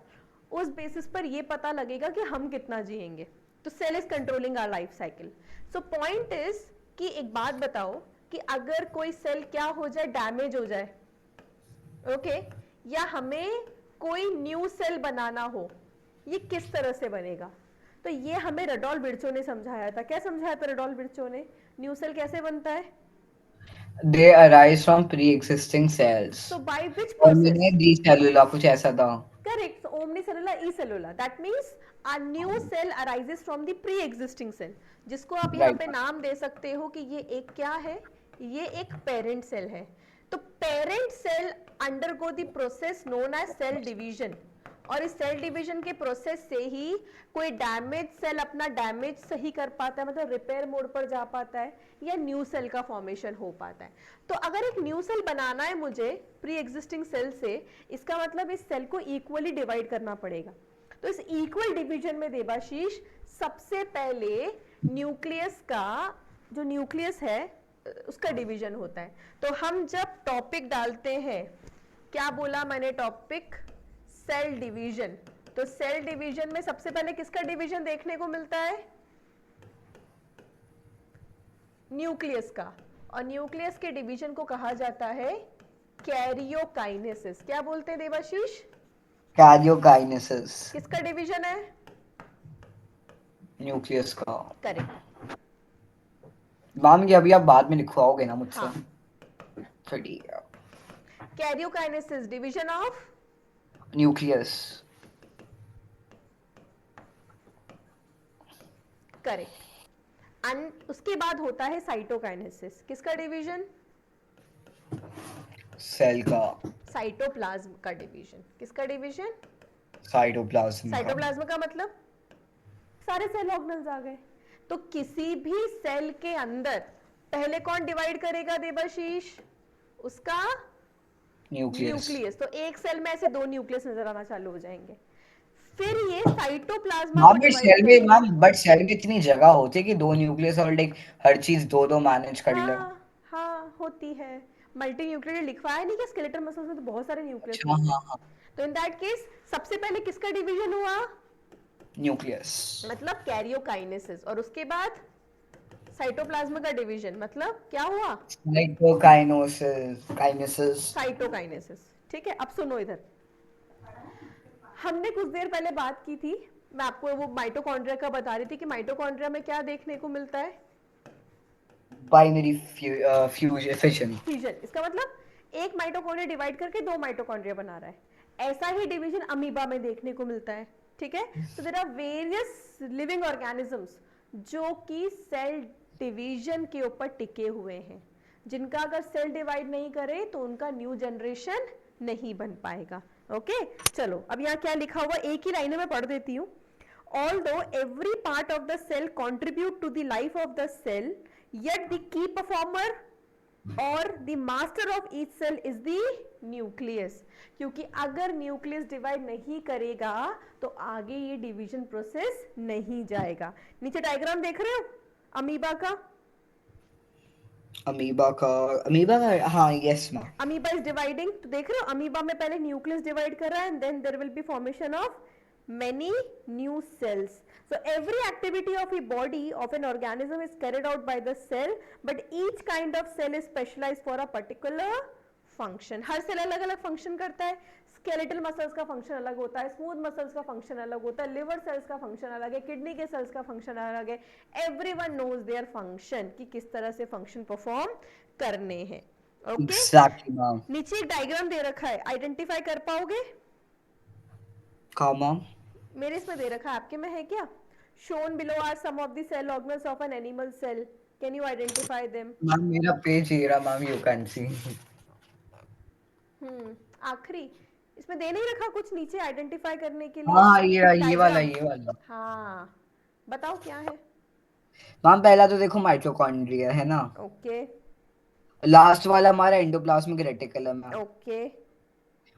Speaker 2: उस बेसिस पर ये पता लगेगा कि हम कितना जिएंगे। तो cell is controlling our life cycle. So point is कि एक बात बताओ कि अगर कोई सेल क्या हो जाए, डैमेज हो जाए, ओके, या हमें कोई न्यू सेल बनाना हो, ये किस तरह से बनेगा। तो ये हमें रडोल्फ विर्चो ने समझाया था। क्या समझाया था रडोल्फ विर्चो ने, न्यू सेल कैसे बनता है।
Speaker 1: They arise from pre-existing
Speaker 2: so
Speaker 1: cells.
Speaker 2: By which
Speaker 1: और मैंने
Speaker 2: प्रोसेस,
Speaker 1: दी सेलुला कुछ ऐसा था।
Speaker 2: correct, so omnicellular acellular, that means a new cell arises from the pre-existing cell, जिसको आप यहाँ
Speaker 1: राइट।
Speaker 2: पे नाम दे सकते हो कि ये एक क्या है, ये एक पेरेंट सेल है। तो parent cell undergo the process known as cell division, और इस सेल डिवीजन के प्रोसेस से ही कोई डैमेज सेल अपना डैमेज सही कर पाता है, मतलब रिपेयर मोड पर जा पाता है, या न्यू सेल का फॉर्मेशन हो पाता है। तो अगर एक न्यू सेल बनाना है मुझे प्री एग्जिस्टिंग सेल से, इसका मतलब इस सेल को इक्वली डिवाइड करना पड़ेगा। तो इस इक्वल डिवीजन में देवाशीष, सबसे पहले न्यूक्लियस का, जो न्यूक्लियस है उसका डिवीजन होता है। तो हम जब टॉपिक डालते हैं, क्या बोला मैंने टॉपिक, सेल डिवीजन। तो सेल डिवीजन में सबसे पहले किसका डिवीजन देखने को मिलता है, न्यूक्लियस का। और न्यूक्लियस के डिवीजन को कहा जाता है कैरियोकाइनेसिस। क्या बोलते हैं देवाशीष,
Speaker 1: Karyokinesis.
Speaker 2: किसका डिवीजन है,
Speaker 1: न्यूक्लियस का।
Speaker 2: करेक्ट।
Speaker 1: मैम ये अभी आप बाद में लिखवाओगे ना मुझसे?
Speaker 2: हाँ,
Speaker 1: ठीक है।
Speaker 2: Karyokinesis division of,
Speaker 1: nucleus.
Speaker 2: Correct. And उसके बाद होता है साइटोकाइनेसिस, किसका डिवीजन,
Speaker 1: सेल का।
Speaker 2: साइटोप्लाज्म का डिवीजन। किसका डिवीजन?
Speaker 1: साइटोप्लाज्म का।
Speaker 2: साइटोप्लाज्म का मतलब सारे सेल ऑर्गेनल्स आ गए। तो किसी भी सेल के अंदर पहले कौन डिवाइड करेगा देवाशीष? उसका
Speaker 1: न्यूक्लियस।
Speaker 2: न्यूक्लियस। तो एक सेल में ऐसे दो न्यूक्लियस नजर आना चालू हो जाएंगे। फिर ये साइटोप्लाज्मा
Speaker 1: मैम
Speaker 2: को
Speaker 1: बट
Speaker 2: डिवाइड
Speaker 1: सेल में
Speaker 2: करेंगे।
Speaker 1: मैम बट सेल में इतनी जगह होती है कि दो न्यूक्लियस और लाइक हर चीज दो दो मैनेज कर ले।
Speaker 2: हाँ हाँ होती है। मल्टी न्यूक्लियर लिखवाया नहीं क्या स्केलेटल मसल्स में? तो बहुत सारे न्यूक्लियस
Speaker 1: अच्छा
Speaker 2: होंगे।
Speaker 1: हाँ हाँ।
Speaker 2: तो इन दैट केस सबसे पहले किसका डिवीजन हुआ?
Speaker 1: न्यूक्लियस।
Speaker 2: मतलब कैरियोकाइनेसिस। और उसके बाद साइटोप्लाज्म का डिवीजन मतलब क्या हुआ?
Speaker 1: Cytokinesis kinesis.
Speaker 2: साइटोकाइनेसिस। ठीक है, अब सुनो इधर। हमने कुछ देर पहले बात की थी, मैं आपको वो माइटोकॉन्ड्रिया का बता रही थी कि माइटोकॉन्ड्रिया में क्या देखने को मिलता है?
Speaker 1: Binary fusion fission.
Speaker 2: फ्यूजन। इसका मतलब एक माइटोकॉन्ड्रिया डिवाइड करके दो माइटोकॉन्ड्रिया बना रहा है। ऐसा ही डिवीजन अमीबा में देखने को मिलता है। ठीक है, so there are various living organisms जो कि सेल डिवीजन के ऊपर टिके हुए हैं, जिनका अगर सेल डिवाइड नहीं करे तो उनका न्यू जनरेशन नहीं बन पाएगा। ओके चलो, अब यहाँ क्या लिखा हुआ एक ही लाइन में मैं पढ़ देती हूँ। Although every part of the cell contribute to the life of the cell, yet the key performer और the master of each cell is the nucleus. क्योंकि अगर न्यूक्लियस डिवाइड नहीं करेगा तो आगे ये डिवीजन प्रोसेस नहीं जाएगा। नीचे डायग्राम देख रहे हो अमीबा का?
Speaker 1: अमीबा का हाँ yes ma'am.
Speaker 2: Amoeba is dividing, तो देख रहे हो अमीबा में पहले न्यूक्लियस डिवाइड कर रहा है and then there will be formation of many new cells. So every activity of a body of an organism is carried out by the cell, but each kind of cell is specialized for a particular function. हर cell अलग अलग function करता है। Skeletal muscles का function अलग होता है, smooth muscles का फंक्शन अलग होता है, लिवर सेल्स का फंक्शन अलग है, किडनी के सेल्स का फंक्शन अलग है। एवरीवन नोज देयर फंक्शन कि किस तरह से फंक्शन परफॉर्म करने हैं। Okay
Speaker 1: exactly ma'am.
Speaker 2: नीचे एक डायग्राम दे रखा है, आइडेंटिफाई कर पाओगे?
Speaker 1: कहाँ मैम?
Speaker 2: मेरे इसमें दे रखा है, आपके में है क्या? shown below are some of the cell organelles of an animal cell. Can you identify them?
Speaker 1: Ma'am मेरा पेज ही रहा मैम यू कैन सी।
Speaker 2: आखिरी इसमें दे नहीं रखा कुछ नीचे आइडेंटिफाई करने के लिए?
Speaker 1: हाँ ये वाला
Speaker 2: डायग्राम।
Speaker 1: ये वाला।
Speaker 2: हाँ बताओ क्या है?
Speaker 1: मैम पहला तो देखो माइटोकॉन्ड्रिया है ना।
Speaker 2: ओके
Speaker 1: लास्ट वाला हमारा एंडोप्लाज्मिक रेटिकुलम है।
Speaker 2: ओके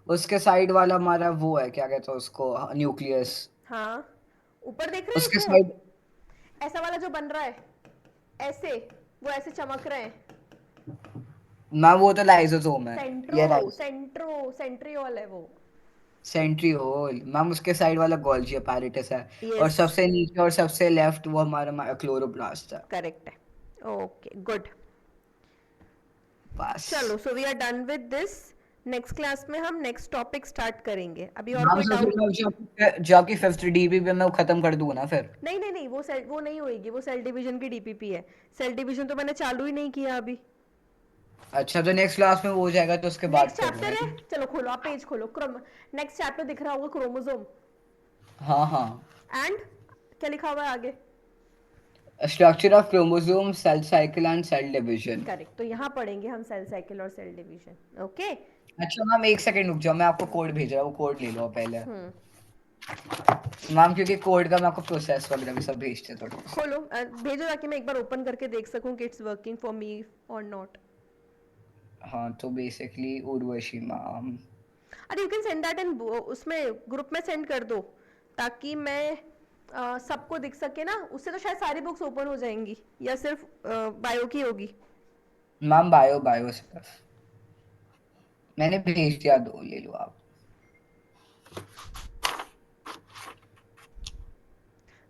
Speaker 1: उसके साइड वाला हमारा वो है क्या कहते हैं उसको न्यूक्लियस।
Speaker 2: हाँ ऊपर देख रहे
Speaker 1: उसके
Speaker 2: हो
Speaker 1: साइड
Speaker 2: वो ऐसा वाला जो बन रहा है ऐसे, वो ऐसे चमक रहे हैं।
Speaker 1: मैम वो तो लाइसोसोम है। ये
Speaker 2: सेंट्रो
Speaker 1: लाइस
Speaker 2: सेंट्रो सेंट्रियोल है वो।
Speaker 1: सेंट्रीओल मैम उसके साइड वाला गोल्जी अपैरेटस है। और
Speaker 2: यस
Speaker 1: सबसे नीचे और सबसे लेफ्ट वो हमारा क्लोरोप्लास्ट है।
Speaker 2: करेक्ट है। ओके गुड
Speaker 1: बस।
Speaker 2: चलो so we are done with this. Next class में हम नेक्स्ट टॉपिक स्टार्ट करेंगे। अभी और
Speaker 1: मैम
Speaker 2: कोई
Speaker 1: सोच
Speaker 2: डाउट?
Speaker 1: रहा हूँ जो आपकी फिफ्थ डीबी पे मैं वो खत्म कर दूँ ना फिर।
Speaker 2: नहीं नहीं नहीं, वो सेल वो नहीं होएगी, वो सेल डिवीजन की डीपीपी है। सेल डिवीजन तो मैंने चालू ही नहीं किया अभी।
Speaker 1: अच्छा तो नेक्स्ट क्लास में वो हो जाएगा तो उसके बाद
Speaker 2: नेक्स्ट
Speaker 1: करूँगा
Speaker 2: चैप्टर है,
Speaker 1: ठीक
Speaker 2: चलो खोलो आप पेज खोलो। नेक्स्ट चैप्टर दिख रहा होगा क्रोमोसोम।
Speaker 1: है? हाँ हाँ।
Speaker 2: एंड क्या लिखा हुआ है आगे?
Speaker 1: Structure of chromosome cell cycle and cell division.
Speaker 2: Correct, तो यहाँ पढ़ेंगे हम सेल साइकिल और सेल डिवीजन। ओके
Speaker 1: अच्छा मैम एक सेकंड रुक जाओ मैं आपको कोड भेज रहा हूँ वो कोड ले लो पहले।
Speaker 2: हम्म
Speaker 1: मैम क्योंकि कोड का मैं आपको प्रोसेस वगैरह भी सब भेजते हैं थोड़ा सा।
Speaker 2: खोलो भेजो ताकि मैं एक बार ओपन करके देख सकूं कि इट्स वर्किंग फॉर मी और नॉट।
Speaker 1: हाँ तो बेसिकली उर्वशी मैम।
Speaker 2: अरे you can send that in, उसमें ग्रुप में सेंड कर दो ताकि मैं सबको दिख सके ना। उससे तो शायद सारी बुक्स ओपन हो जाएंगी या सिर्फ बायो की होगी।
Speaker 1: मैम बायो बायो सिर्फ मैंने भेज दिया दो ले लो आप।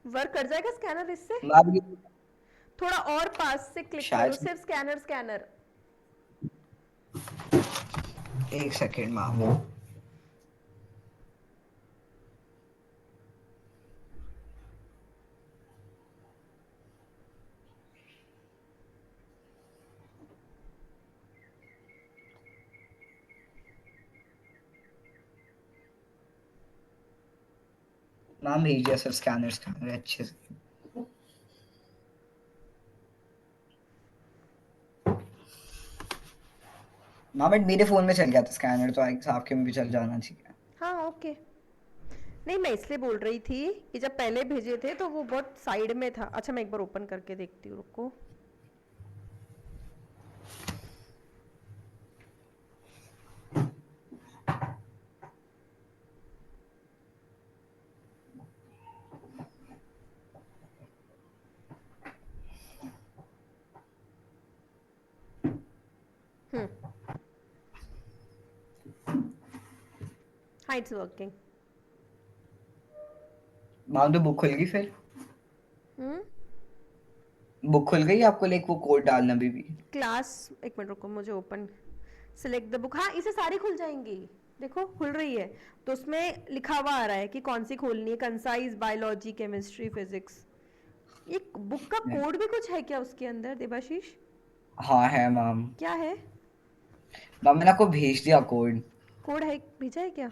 Speaker 2: वर्क कर जाएगा स्कैनर इससे?
Speaker 1: मैम ये
Speaker 2: थोड़ा और पास से क्लिक
Speaker 1: शायद
Speaker 2: करो, सिर्फ स्कैनर स्कैनर।
Speaker 1: एक सेकंड मैम। मैम भेज दिया सर स्कैनर स्कैनर अच्छे से। हाँ बट मेरे फोन में चल गया था स्कैनर, तो आई आपके में भी चल जाना चाहिए।
Speaker 2: हाँ ओके। नहीं मैं इसलिए बोल रही थी कि जब पहले भेजे थे तो वो बहुत साइड में था। अच्छा मैं एक बार ओपन करके देखती हूँ, रुको। हम्म। हाँ इट्स वर्किंग।
Speaker 1: मान तो बुक खुल गई फिर?
Speaker 2: हम्म।
Speaker 1: बुक खुल गई आपको, लाइक वो कोड डालना भी?
Speaker 2: क्लास, एक मिनट रुको, मुझे ओपन सिलेक्ट द बुक। हाँ इसे सारी खुल जाएंगी। देखो खुल रही है। तो उसमें लिखा हुआ आ रहा है कि कौन सी खोलनी है, कंसाइज, बायोलॉजी, केमिस्ट्री, फिजिक्स। ये बुक का कोड भी कुछ है क्या उसके अंदर देवाशीष?
Speaker 1: हाँ है मैम।
Speaker 2: क्या है?
Speaker 1: मैम मैंने आपको भेज दिया कोड।
Speaker 2: कोड है, भेजा है क्या?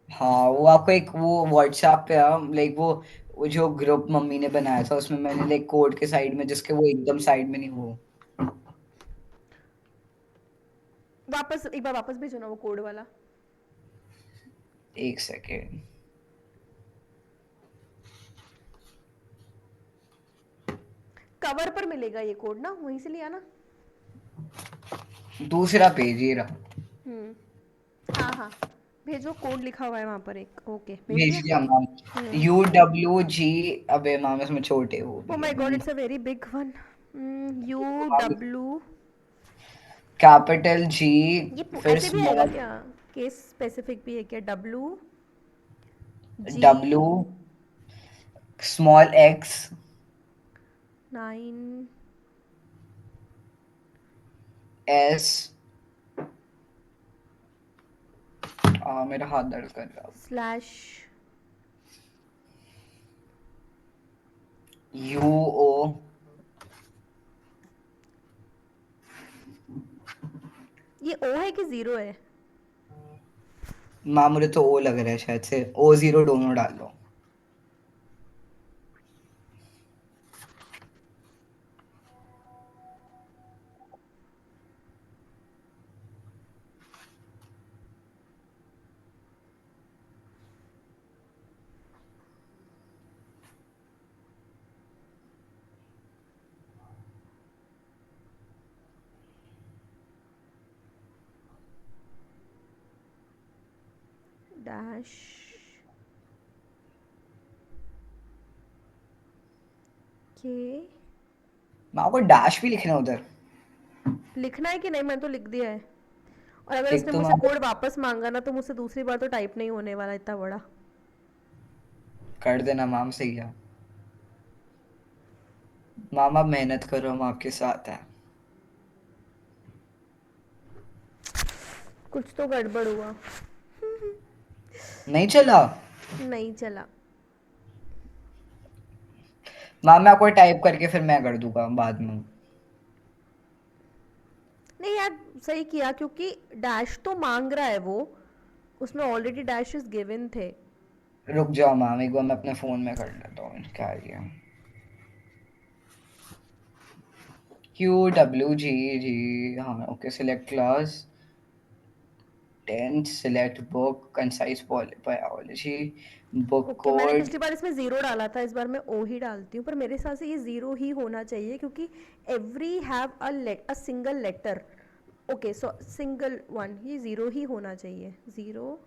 Speaker 1: हाँ वो आपको एक वो व्हाट्सएप पे, लाइक वो जो ग्रुप मम्मी ने बनाया था उसमें मैंने लाइक कोड के साइड में, जिसके वो एकदम साइड में नहीं वो।
Speaker 2: वापस एक बार वापस भेजो ना वो कोड वाला।
Speaker 1: एक सेकेंड।
Speaker 2: कवर पर मिलेगा ये कोड ना, वहीं से लिया ना?
Speaker 1: दूसरा पेज ये रहा।
Speaker 2: हम्म। हाँ हाँ, भेजो, कोड लिखा हुआ है वहां पर एक। ओके भेज
Speaker 1: भेज
Speaker 2: दिया।
Speaker 1: दिया मैम।
Speaker 2: हम्म।
Speaker 1: UWG। अबे मैम इसमें छोटे वो
Speaker 2: ओ
Speaker 1: भी
Speaker 2: माय
Speaker 1: है।
Speaker 2: God it's a very big one. U W.
Speaker 1: Capital G,
Speaker 2: ये
Speaker 1: फिर
Speaker 2: ऐसे भी आएगा
Speaker 1: स्मॉल
Speaker 2: क्या? केस स्पेसिफिक भी है क्या? W G
Speaker 1: W, small X,
Speaker 2: 9
Speaker 1: S। मेरा हाथ दर्द कर रहा है।
Speaker 2: Slash
Speaker 1: UO।
Speaker 2: ये ओ है कि जीरो है?
Speaker 1: माँ मुझे तो O लग रहा है, शायद से O0 दोनों डाल लो।
Speaker 2: डैश के।
Speaker 1: माँ को डैश भी लिखना है उधर?
Speaker 2: लिखना है कि नहीं? मैंने तो लिख दिया है। और अगर
Speaker 1: एक
Speaker 2: उसने
Speaker 1: तो
Speaker 2: मुझसे
Speaker 1: माँ
Speaker 2: कोड वापस मांगा ना तो मुझसे दूसरी बार तो टाइप नहीं होने वाला इतना बड़ा।
Speaker 1: कर देना मैम, सही है। माम आप मेहनत करो, हम आपके साथ हैं।
Speaker 2: कुछ तो गड़बड़ हुआ।
Speaker 1: नहीं चला?
Speaker 2: नहीं चला।
Speaker 1: मैम मैं आपको टाइप करके फिर मैं कर दूंगा बाद में।
Speaker 2: नहीं यार, सही किया क्योंकि डैश तो मांग रहा है वो, उसमें ऑलरेडी डैशेस गिवन थे।
Speaker 1: रुक जाओ मैम, एक बार मैं अपने फोन में कर लेता हूँ क्या है ये। QWG। हाँ okay, select class, 10 select book, concise biology, book
Speaker 2: okay मैंने
Speaker 1: कोड।
Speaker 2: पिछली बार इसमें ज़ीरो डाला था, इस बार मैं ओ ही डालती हूँ, पर मेरे हिसाब से ये ज़ीरो ही होना चाहिए क्योंकि every have a single letter. Okay so single one, ये ज़ीरो ही होना चाहिए। ज़ीरो।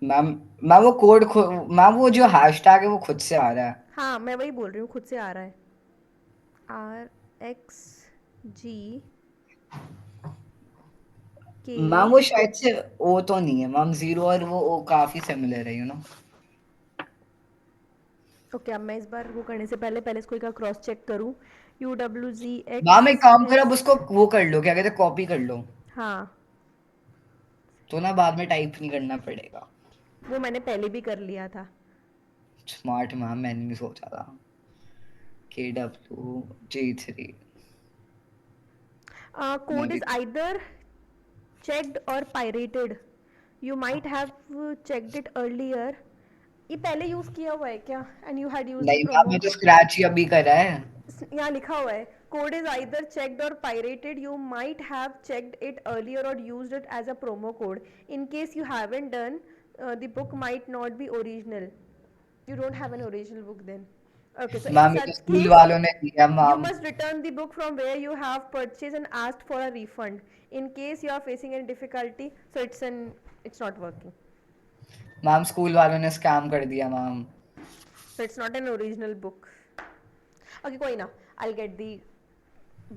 Speaker 1: मैम मैम वो कोड मैम वो जो हैशटैग है वो खुद से आ रहा है।
Speaker 2: हाँ मैं वही बोल रही हूँ, खुद से आ रहा है। RXG के।
Speaker 1: मैम वो शायद से O तो नहीं है मैम, 0 और वो O काफी सिमिलर है,
Speaker 2: ओके अब मैं इस बार वो करने से पहले पहले इसको एक क्रॉस चेक करूँ।
Speaker 1: मैम एक काम करो, अब
Speaker 2: UWGX।
Speaker 1: उसको वो कर लो, क्या कहते हैं, कॉपी कर लो।
Speaker 2: हाँ
Speaker 1: तो ना बाद में टाइप नहीं करना पड़ेगा।
Speaker 2: वो मैंने पहले भी कर लिया था।
Speaker 1: स्मार्ट मैम, मैंने नहीं सोचा था। KWG3। मैं
Speaker 2: Code
Speaker 1: भी।
Speaker 2: is either checked or pirated. You might have checked it earlier. ये पहले यूज किया हुआ है क्या? And you had use the
Speaker 1: नहीं मैम,
Speaker 2: प्रोमो।
Speaker 1: मैं तो स्क्रैच ही अभी करा है।
Speaker 2: यहाँ लिखा हुआ है code is either checked or pirated, you might have checked it earlier और used it as a promo code, in case you haven't done the book might not be original, you don't have an original book then. Okay, so in
Speaker 1: ma'am ये तो
Speaker 2: such
Speaker 1: school
Speaker 2: case
Speaker 1: वालों ने दिया
Speaker 2: you
Speaker 1: ma'am.
Speaker 2: must return the book from where you have purchased and asked for a refund. In case you are facing any difficulty, so it's not working,
Speaker 1: ma'am school वालों ने scam कर दिया ma'am.
Speaker 2: so it's not an original book. Okay, कोई ना, I'll get the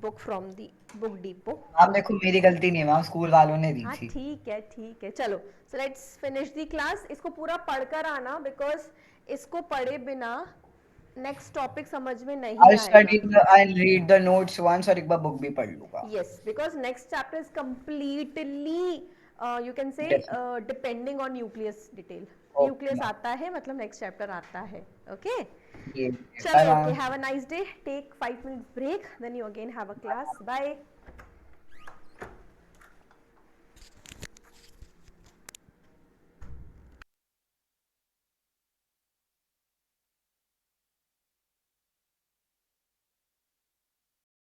Speaker 2: book from the book depot.
Speaker 1: Ma'am देखो मेरी गलती नहीं है मैम, स्कूल वालों ने दी
Speaker 2: हाँ
Speaker 1: थी।
Speaker 2: ठीक है चलो, so let's finish the class. इसको पूरा पढ़कर आना, because इसको पढ़े बिना नेक्स्ट टॉपिक समझ में नहीं
Speaker 1: I'll
Speaker 2: आएगा.
Speaker 1: study I'll read the notes once और एक बार बुक भी पढ़ लूंगा।
Speaker 2: Yes, because next chapter is completely you can say
Speaker 1: Different.
Speaker 2: depending on nucleus detail.
Speaker 1: Okay,
Speaker 2: Nucleus
Speaker 1: ma'am.
Speaker 2: आता है मतलब next chapter आता है. Okay,
Speaker 1: ये
Speaker 2: चलो,
Speaker 1: bye
Speaker 2: okay,
Speaker 1: ma'am.
Speaker 2: have a nice day, take 5 minutes break, then you again have a class. Bye.